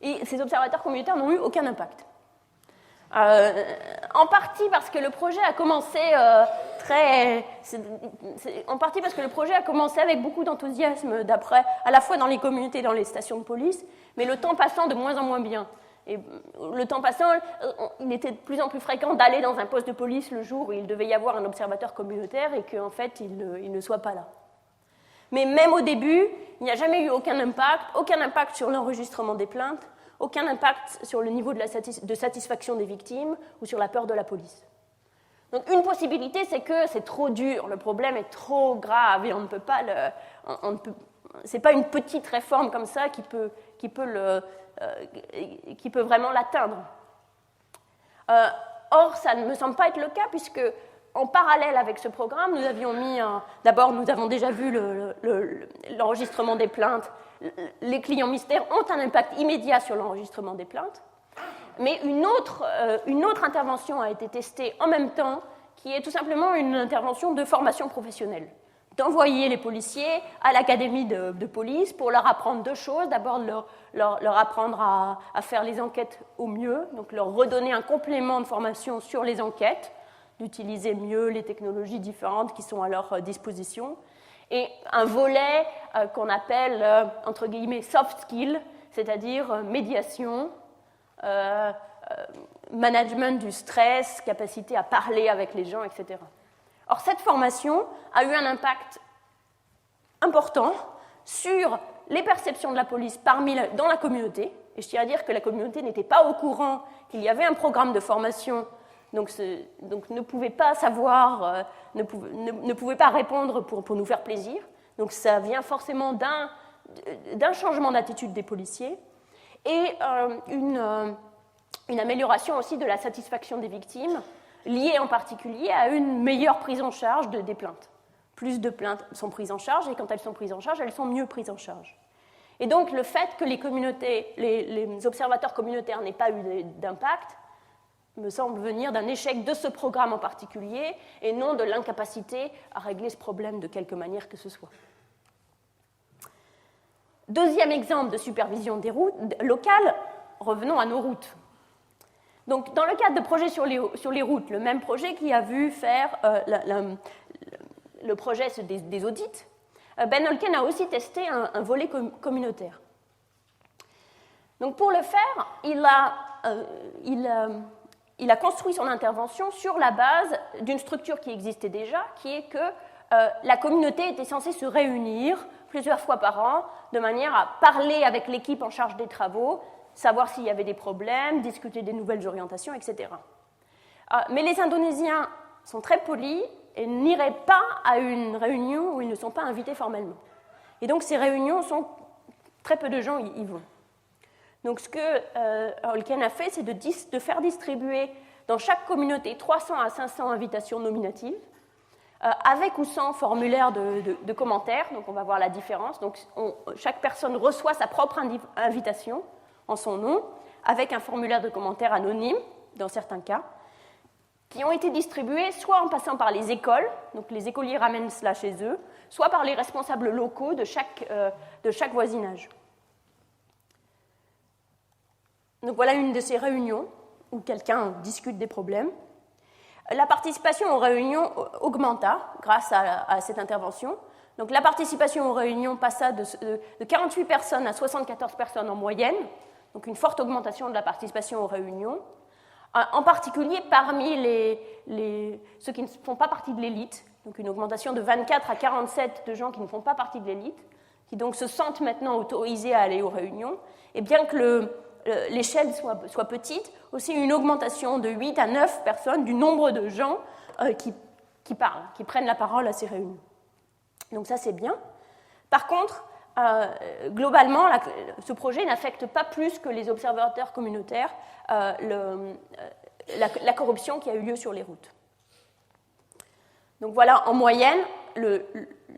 Speaker 4: Et ces observateurs communautaires n'ont eu aucun impact. En partie parce que le projet a commencé avec beaucoup d'enthousiasme à la fois dans les communautés et dans les stations de police, mais le temps passant de moins en moins bien. Et le temps passant, il était de plus en plus fréquent d'aller dans un poste de police le jour où il devait y avoir un observateur communautaire et qu'en fait il ne soit pas là. Mais même au début, il n'y a jamais eu aucun impact sur l'enregistrement des plaintes, aucun impact sur le niveau de satisfaction des victimes ou sur la peur de la police. Donc une possibilité, c'est que c'est trop dur, le problème est trop grave et on ne peut pas c'est pas une petite réforme comme ça qui peut vraiment l'atteindre. Or, ça ne me semble pas être le cas puisque en parallèle avec ce programme, nous avions d'abord, nous avons déjà vu l'enregistrement des plaintes. Les clients mystères ont un impact immédiat sur l'enregistrement des plaintes. Mais une autre intervention a été testée en même temps, qui est tout simplement une intervention de formation professionnelle. D'envoyer les policiers à l'académie de police pour leur apprendre deux choses. D'abord, leur apprendre à faire les enquêtes au mieux, donc leur redonner un complément de formation sur les enquêtes, d'utiliser mieux les technologies différentes qui sont à leur disposition, et un volet qu'on appelle, entre guillemets, soft skill, c'est-à-dire médiation, management du stress, capacité à parler avec les gens, etc. Or, cette formation a eu un impact important sur les perceptions de la police dans la communauté, et je tiens à dire que la communauté n'était pas au courant qu'il y avait un programme de formation, donc ne pouvait pas savoir, ne pouvait pas répondre pour nous faire plaisir. Donc ça vient forcément d'un changement d'attitude des policiers et une amélioration aussi de la satisfaction des victimes, liée en particulier à une meilleure prise en charge des plaintes. Plus de plaintes sont prises en charge, et quand elles sont prises en charge, elles sont mieux prises en charge. Et donc le fait que les observateurs communautaires n'aient pas eu d'impact me semble venir d'un échec de ce programme en particulier, et non de l'incapacité à régler ce problème de quelque manière que ce soit. Deuxième exemple de supervision des routes locales, revenons à nos routes. Donc, dans le cadre de projets sur les routes, le même projet qui a vu faire le projet des audits, Ben Holken a aussi testé un volet communautaire. Donc, pour le faire, il a construit son intervention sur la base d'une structure qui existait déjà, qui est que la communauté était censée se réunir plusieurs fois par an de manière à parler avec l'équipe en charge des travaux, savoir s'il y avait des problèmes, discuter des nouvelles orientations, etc. Mais les Indonésiens sont très polis et n'iraient pas à une réunion où ils ne sont pas invités formellement. Et donc ces réunions, très peu de gens y vont. Donc ce que Holken a fait, c'est de faire distribuer dans chaque communauté 300 à 500 invitations nominatives, avec ou sans formulaire de commentaires. Donc on va voir la différence. Donc chaque personne reçoit sa propre invitation en son nom, avec un formulaire de commentaires anonyme, dans certains cas, qui ont été distribués soit en passant par les écoles, donc les écoliers ramènent cela chez eux, soit par les responsables locaux de chaque voisinage. Donc voilà une de ces réunions où quelqu'un discute des problèmes. La participation aux réunions augmenta grâce à cette intervention. Donc la participation aux réunions passa de 48 personnes à 74 personnes en moyenne, donc une forte augmentation de la participation aux réunions, en particulier parmi ceux qui ne font pas partie de l'élite, donc une augmentation de 24 à 47 de gens qui ne font pas partie de l'élite, qui donc se sentent maintenant autorisés à aller aux réunions, et bien que l'échelle soit petite, aussi une augmentation de 8 à 9 personnes du nombre de gens qui parlent, qui prennent la parole à ces réunions. Donc ça, c'est bien. Par contre, globalement, ce projet n'affecte pas plus que les observateurs communautaires la corruption qui a eu lieu sur les routes. Donc voilà, en moyenne,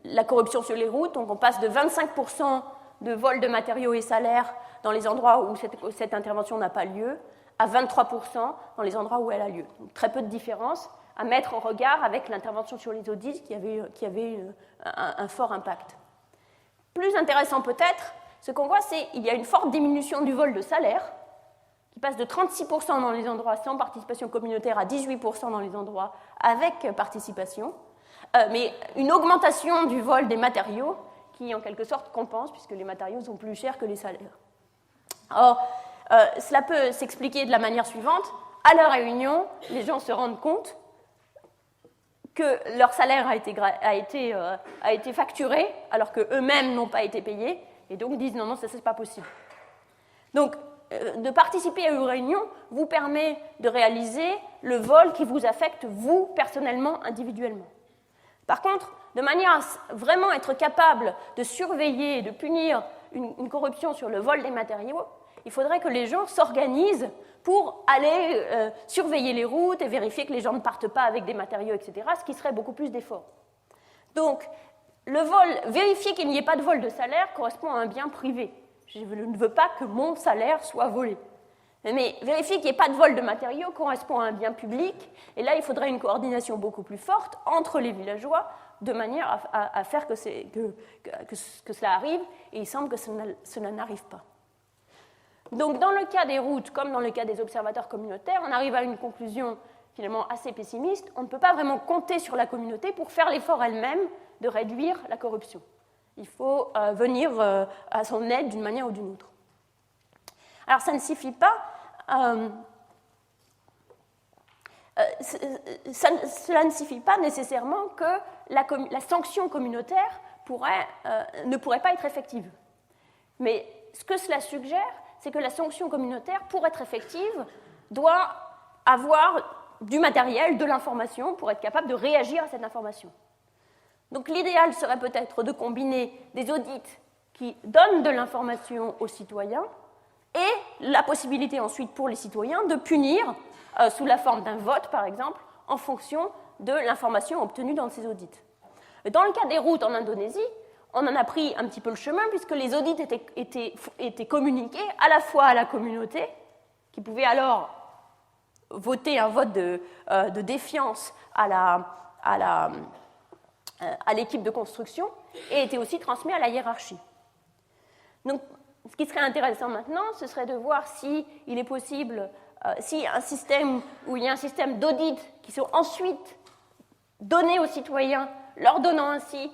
Speaker 4: la corruption sur les routes, donc on passe de 25% de vol de matériaux et salaires dans les endroits où cette intervention n'a pas lieu, à 23% dans les endroits où elle a lieu. Donc, très peu de différence à mettre en regard avec l'intervention sur les audits qui avait un fort impact. Plus intéressant peut-être, ce qu'on voit, c'est qu'il y a une forte diminution du vol de salaire, qui passe de 36% dans les endroits sans participation communautaire à 18% dans les endroits avec participation, mais une augmentation du vol des matériaux qui, en quelque sorte, compense, puisque les matériaux sont plus chers que les salaires. Or, cela peut s'expliquer de la manière suivante. À la réunion, les gens se rendent compte que leur salaire a été facturé alors qu'eux-mêmes n'ont pas été payés, et donc disent non, ça c'est pas possible. Donc, de participer à une réunion vous permet de réaliser le vol qui vous affecte, vous, personnellement, individuellement. Par contre, de manière à vraiment être capable de surveiller et de punir une corruption sur le vol des matériaux, il faudrait que les gens s'organisent pour aller surveiller les routes et vérifier que les gens ne partent pas avec des matériaux, etc., ce qui serait beaucoup plus d'efforts. Donc, vérifier qu'il n'y ait pas de vol de salaire correspond à un bien privé. Je ne veux pas que mon salaire soit volé. Mais vérifier qu'il n'y ait pas de vol de matériaux correspond à un bien public, et là, il faudrait une coordination beaucoup plus forte entre les villageois, de manière à faire que cela arrive, et il semble que cela n'arrive pas. Donc, dans le cas des routes, comme dans le cas des observateurs communautaires, on arrive à une conclusion finalement assez pessimiste. On ne peut pas vraiment compter sur la communauté pour faire l'effort elle-même de réduire la corruption. Il faut venir à son aide d'une manière ou d'une autre. Alors, ça ne suffit pas. Cela ne suffit pas nécessairement que la sanction communautaire ne pourrait pas être effective. Mais ce que cela suggère, c'est que la sanction communautaire, pour être effective, doit avoir du matériel, de l'information, pour être capable de réagir à cette information. Donc l'idéal serait peut-être de combiner des audits qui donnent de l'information aux citoyens et la possibilité ensuite pour les citoyens de punir sous la forme d'un vote, par exemple, en fonction de l'information obtenue dans ces audits. Dans le cas des routes en Indonésie, on en a pris un petit peu le chemin puisque les audits étaient communiqués à la fois à la communauté, qui pouvait alors voter un vote de défiance à l'équipe de construction, et était aussi transmis à la hiérarchie. Donc, ce qui serait intéressant maintenant, ce serait de voir s'il est possible, si un système où il y a un système d'audit qui sont ensuite donnés aux citoyens, leur donnant ainsi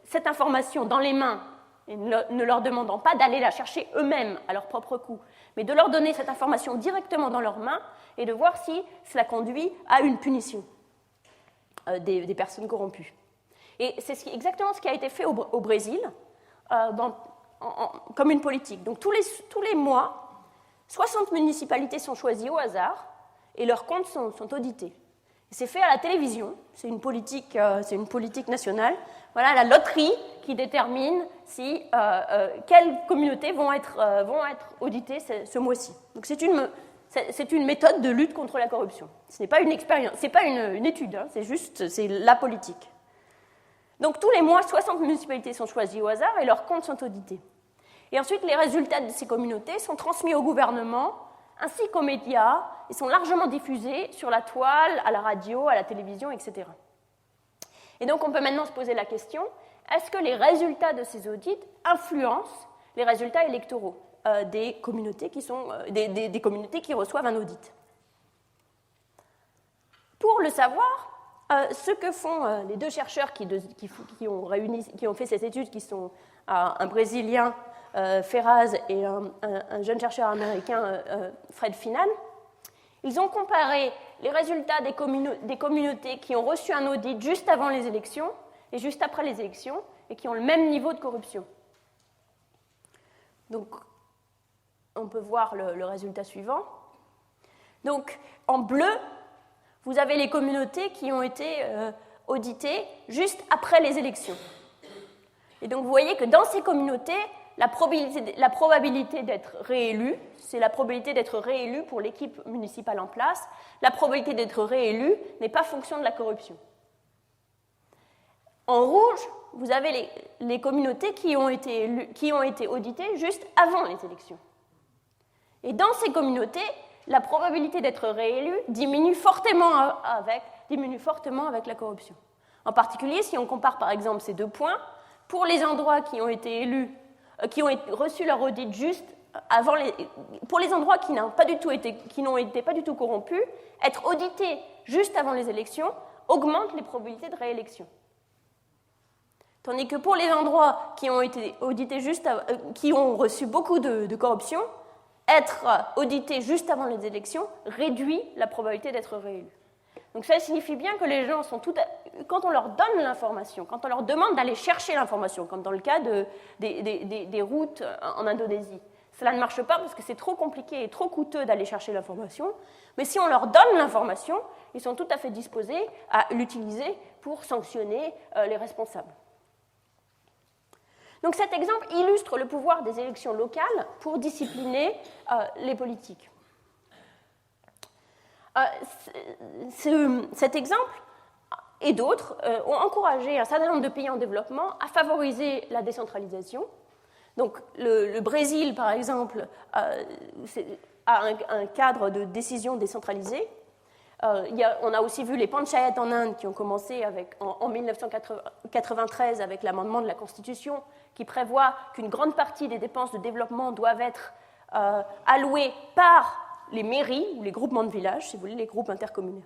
Speaker 4: cette information dans les mains et ne leur demandant pas d'aller la chercher eux-mêmes à leur propre coût, mais de leur donner cette information directement dans leurs mains et de voir si cela conduit à une punition des personnes corrompues. Et c'est exactement ce qui a été fait au Brésil comme une politique. Donc tous les mois, 60 municipalités sont choisies au hasard et leurs comptes sont audités. C'est fait à la télévision, c'est une politique nationale. Voilà la loterie qui détermine quelles communautés vont être auditées ce mois-ci. Donc c'est une méthode de lutte contre la corruption. Ce n'est pas une expérience, c'est pas une étude, hein, c'est la politique. Donc tous les mois, 60 municipalités sont choisies au hasard et leurs comptes sont audités. Et ensuite, les résultats de ces communautés sont transmis au gouvernement ainsi qu'aux médias. Ils sont largement diffusés sur la toile, à la radio, à la télévision, etc. Et donc on peut maintenant se poser la question, est-ce que les résultats de ces audits influencent les résultats électoraux des communautés des communautés qui reçoivent un audit? Pour le savoir, ce que font les deux chercheurs qui ont fait cette étude, qui sont un Brésilien, Ferraz, et un jeune chercheur américain, Fred Finan, ils ont comparé les résultats des communautés qui ont reçu un audit juste avant les élections et juste après les élections et qui ont le même niveau de corruption. Donc, on peut voir le résultat suivant. Donc, en bleu, vous avez les communautés qui ont été auditées juste après les élections. Et donc, vous voyez que dans ces communautés, la probabilité d'être réélu, c'est la probabilité d'être réélu pour l'équipe municipale en place. La probabilité d'être réélu n'est pas fonction de la corruption. En rouge, vous avez les communautés qui ont été auditées juste avant les élections. Et dans ces communautés, la probabilité d'être réélu diminue fortement avec la corruption. En particulier, si on compare par exemple ces deux points, pour les endroits qui ont été élus, qui ont reçu leur audit juste avant pour les endroits qui n'ont été pas du tout corrompus, être audités juste avant les élections augmente les probabilités de réélection. Tandis que pour les endroits qui ont été audités qui ont reçu beaucoup de corruption, être audité juste avant les élections réduit la probabilité d'être réélu. Donc ça signifie bien que les gens sont quand on leur donne l'information, quand on leur demande d'aller chercher l'information, comme dans le cas des routes en Indonésie, cela ne marche pas parce que c'est trop compliqué et trop coûteux d'aller chercher l'information. Mais si on leur donne l'information, ils sont tout à fait disposés à l'utiliser pour sanctionner les responsables. Donc cet exemple illustre le pouvoir des élections locales pour discipliner les politiques. Cet exemple et d'autres ont encouragé un certain nombre de pays en développement à favoriser la décentralisation. Donc le Brésil, par exemple, a un cadre de décision décentralisée. On a aussi vu les panchayats en Inde qui ont commencé en 1993 avec l'amendement de la Constitution qui prévoit qu'une grande partie des dépenses de développement doivent être allouées par les mairies ou les groupements de villages, si vous voulez, les groupes intercommunaux.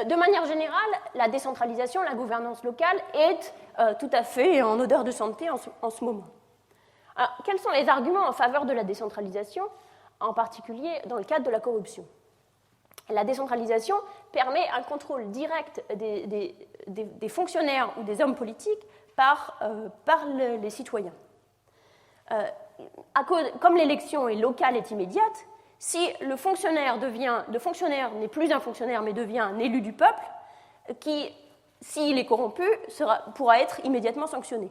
Speaker 4: De manière générale, la décentralisation, la gouvernance locale est tout à fait en odeur de sainteté en ce moment. Alors, quels sont les arguments en faveur de la décentralisation, en particulier dans le cadre de la corruption? La décentralisation permet un contrôle direct des fonctionnaires ou des hommes politiques par les citoyens. Comme l'élection est locale et immédiate, si le fonctionnaire n'est plus un fonctionnaire mais devient un élu du peuple, qui, s'il est corrompu, pourra être immédiatement sanctionné.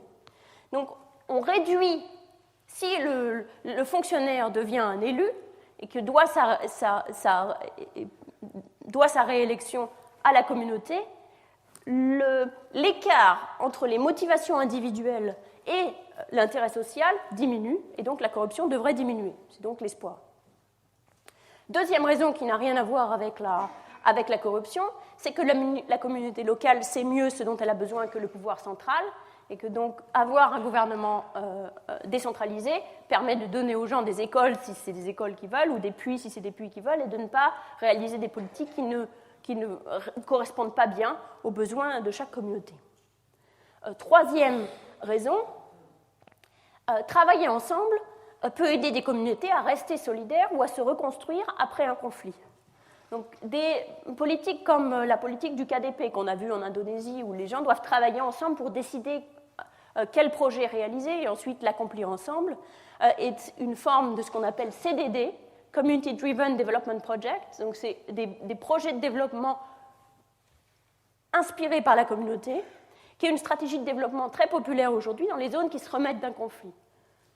Speaker 4: Donc on réduit, si le fonctionnaire devient un élu et que doit sa réélection à la communauté, l'écart entre les motivations individuelles et l'intérêt social diminue, et donc la corruption devrait diminuer. C'est donc l'espoir. Deuxième raison qui n'a rien à voir avec la corruption, c'est que la communauté locale sait mieux ce dont elle a besoin que le pouvoir central, et que donc avoir un gouvernement décentralisé permet de donner aux gens des écoles si c'est des écoles qu'ils veulent, ou des puits si c'est des puits qu'ils veulent, et de ne pas réaliser des politiques qui ne correspondent pas bien aux besoins de chaque communauté. Troisième raison, travailler ensemble peut aider des communautés à rester solidaires ou à se reconstruire après un conflit. Donc, des politiques comme la politique du KDP qu'on a vu en Indonésie, où les gens doivent travailler ensemble pour décider quel projet réaliser et ensuite l'accomplir ensemble, est une forme de ce qu'on appelle CDD, Community Driven Development Project. Donc, c'est des projets de développement inspirés par la communauté, qui est une stratégie de développement très populaire aujourd'hui dans les zones qui se remettent d'un conflit.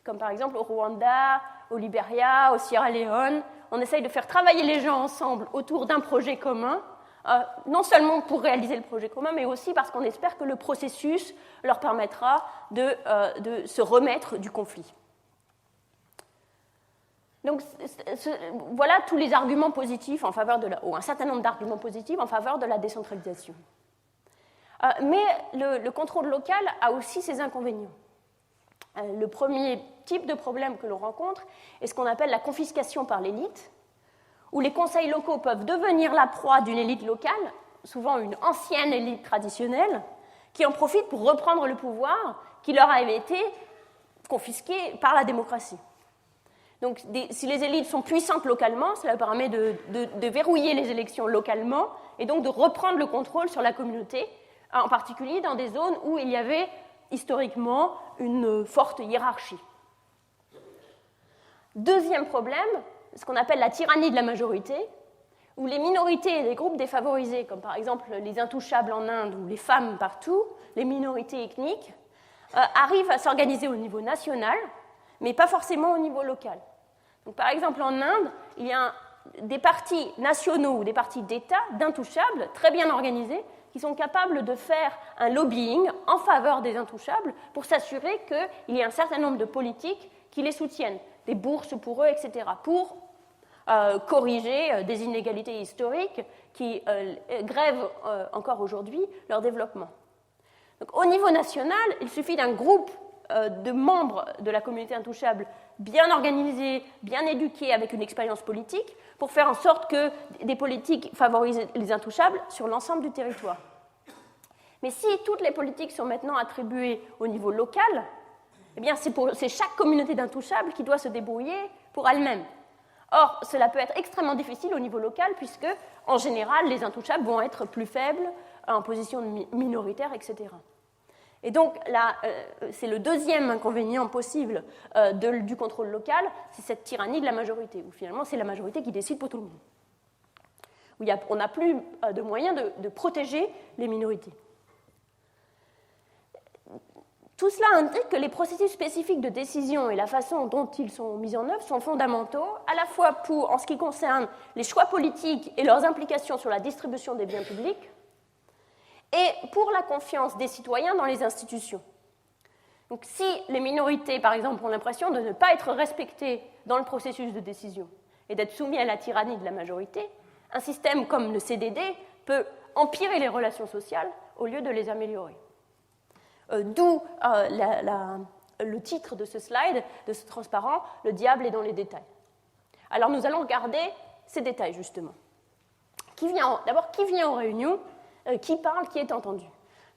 Speaker 4: Comme par exemple au Rwanda, au Libéria, au Sierra Leone. On essaye de faire travailler les gens ensemble autour d'un projet commun, non seulement pour réaliser le projet commun, mais aussi parce qu'on espère que le processus leur permettra de se remettre du conflit. Donc voilà tous les arguments positifs en faveur ou un certain nombre d'arguments positifs en faveur de la décentralisation. Mais le contrôle local a aussi ses inconvénients. Le premier type de problème que l'on rencontre est ce qu'on appelle la confiscation par l'élite, où les conseils locaux peuvent devenir la proie d'une élite locale, souvent une ancienne élite traditionnelle, qui en profite pour reprendre le pouvoir qui leur avait été confisqué par la démocratie. Donc, si les élites sont puissantes localement, cela permet de verrouiller les élections localement et donc de reprendre le contrôle sur la communauté, en particulier dans des zones où il y avait historiquement une forte hiérarchie. Deuxième problème, ce qu'on appelle la tyrannie de la majorité, où les minorités et les groupes défavorisés, comme par exemple les intouchables en Inde ou les femmes partout, les minorités ethniques, arrivent à s'organiser au niveau national, mais pas forcément au niveau local. Donc, par exemple, en Inde, il y a des partis nationaux ou des partis d'État d'intouchables, très bien organisés, qui sont capables de faire un lobbying en faveur des intouchables pour s'assurer qu'il y ait un certain nombre de politiques qui les soutiennent, des bourses pour eux, etc., pour corriger des inégalités historiques qui grèvent encore aujourd'hui leur développement. Donc, au niveau national, il suffit d'un groupe de membres de la communauté intouchable bien organisés, bien éduqués, avec une expérience politique, pour faire en sorte que des politiques favorisent les intouchables sur l'ensemble du territoire. Mais si toutes les politiques sont maintenant attribuées au niveau local, eh bien c'est chaque communauté d'intouchables qui doit se débrouiller pour elle-même. Or, cela peut être extrêmement difficile au niveau local, puisque, en général, les intouchables vont être plus faibles, en position minoritaire, etc. Et donc, là, c'est le deuxième inconvénient possible du contrôle local, c'est cette tyrannie de la majorité, où finalement, c'est la majorité qui décide pour tout le monde. Où on n'a plus de moyens de protéger les minorités. Tout cela indique que les processus spécifiques de décision et la façon dont ils sont mis en œuvre sont fondamentaux, à la fois en ce qui concerne les choix politiques et leurs implications sur la distribution des biens publics, et pour la confiance des citoyens dans les institutions. Donc, si les minorités, par exemple, ont l'impression de ne pas être respectées dans le processus de décision et d'être soumis à la tyrannie de la majorité, un système comme le CDD peut empirer les relations sociales au lieu de les améliorer. D'où le titre de ce slide, de ce transparent, « Le diable est dans les détails ». Alors nous allons regarder ces détails, justement. D'abord, qui vient aux réunions, qui parle, qui est entendu.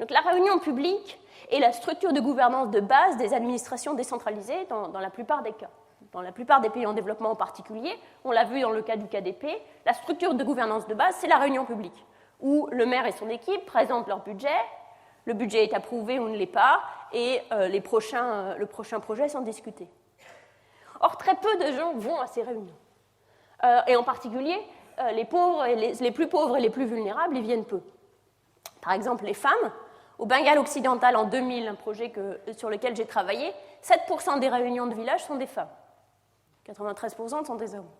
Speaker 4: Donc la réunion publique est la structure de gouvernance de base des administrations décentralisées dans la plupart des cas. Dans la plupart des pays en développement en particulier, on l'a vu dans le cas du KDP, la structure de gouvernance de base, c'est la réunion publique, où le maire et son équipe présentent leur budget, le budget est approuvé ou ne l'est pas, et le prochain projet sont discutés. Or, très peu de gens vont à ces réunions. Et en particulier, les pauvres, les plus pauvres et les plus vulnérables, ils viennent peu. Par exemple, les femmes. Au Bengale occidental, en 2000, un projet sur lequel j'ai travaillé, 7% des réunions de village sont des femmes. 93% sont des hommes.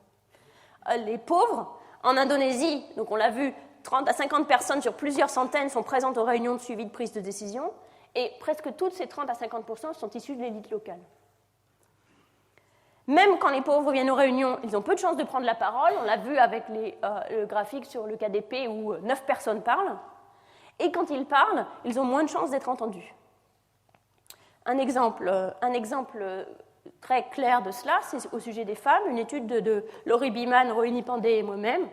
Speaker 4: Les pauvres, en Indonésie, donc on l'a vu, 30 à 50 personnes sur plusieurs centaines sont présentes aux réunions de suivi de prise de décision, et presque toutes ces 30 à 50% sont issues de l'élite locale. Même quand les pauvres viennent aux réunions, ils ont peu de chances de prendre la parole. On l'a vu avec le graphique sur le KDP où 9 personnes parlent. Et quand ils parlent, ils ont moins de chances d'être entendus. Un exemple très clair de cela, c'est au sujet des femmes, une étude de Laurie Beeman, Rohini Pandey et moi-même,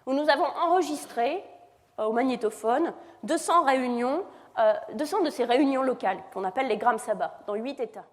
Speaker 4: où nous avons enregistré au magnétophone 200 de ces réunions locales, qu'on appelle les Gram Sabha, dans 8 États.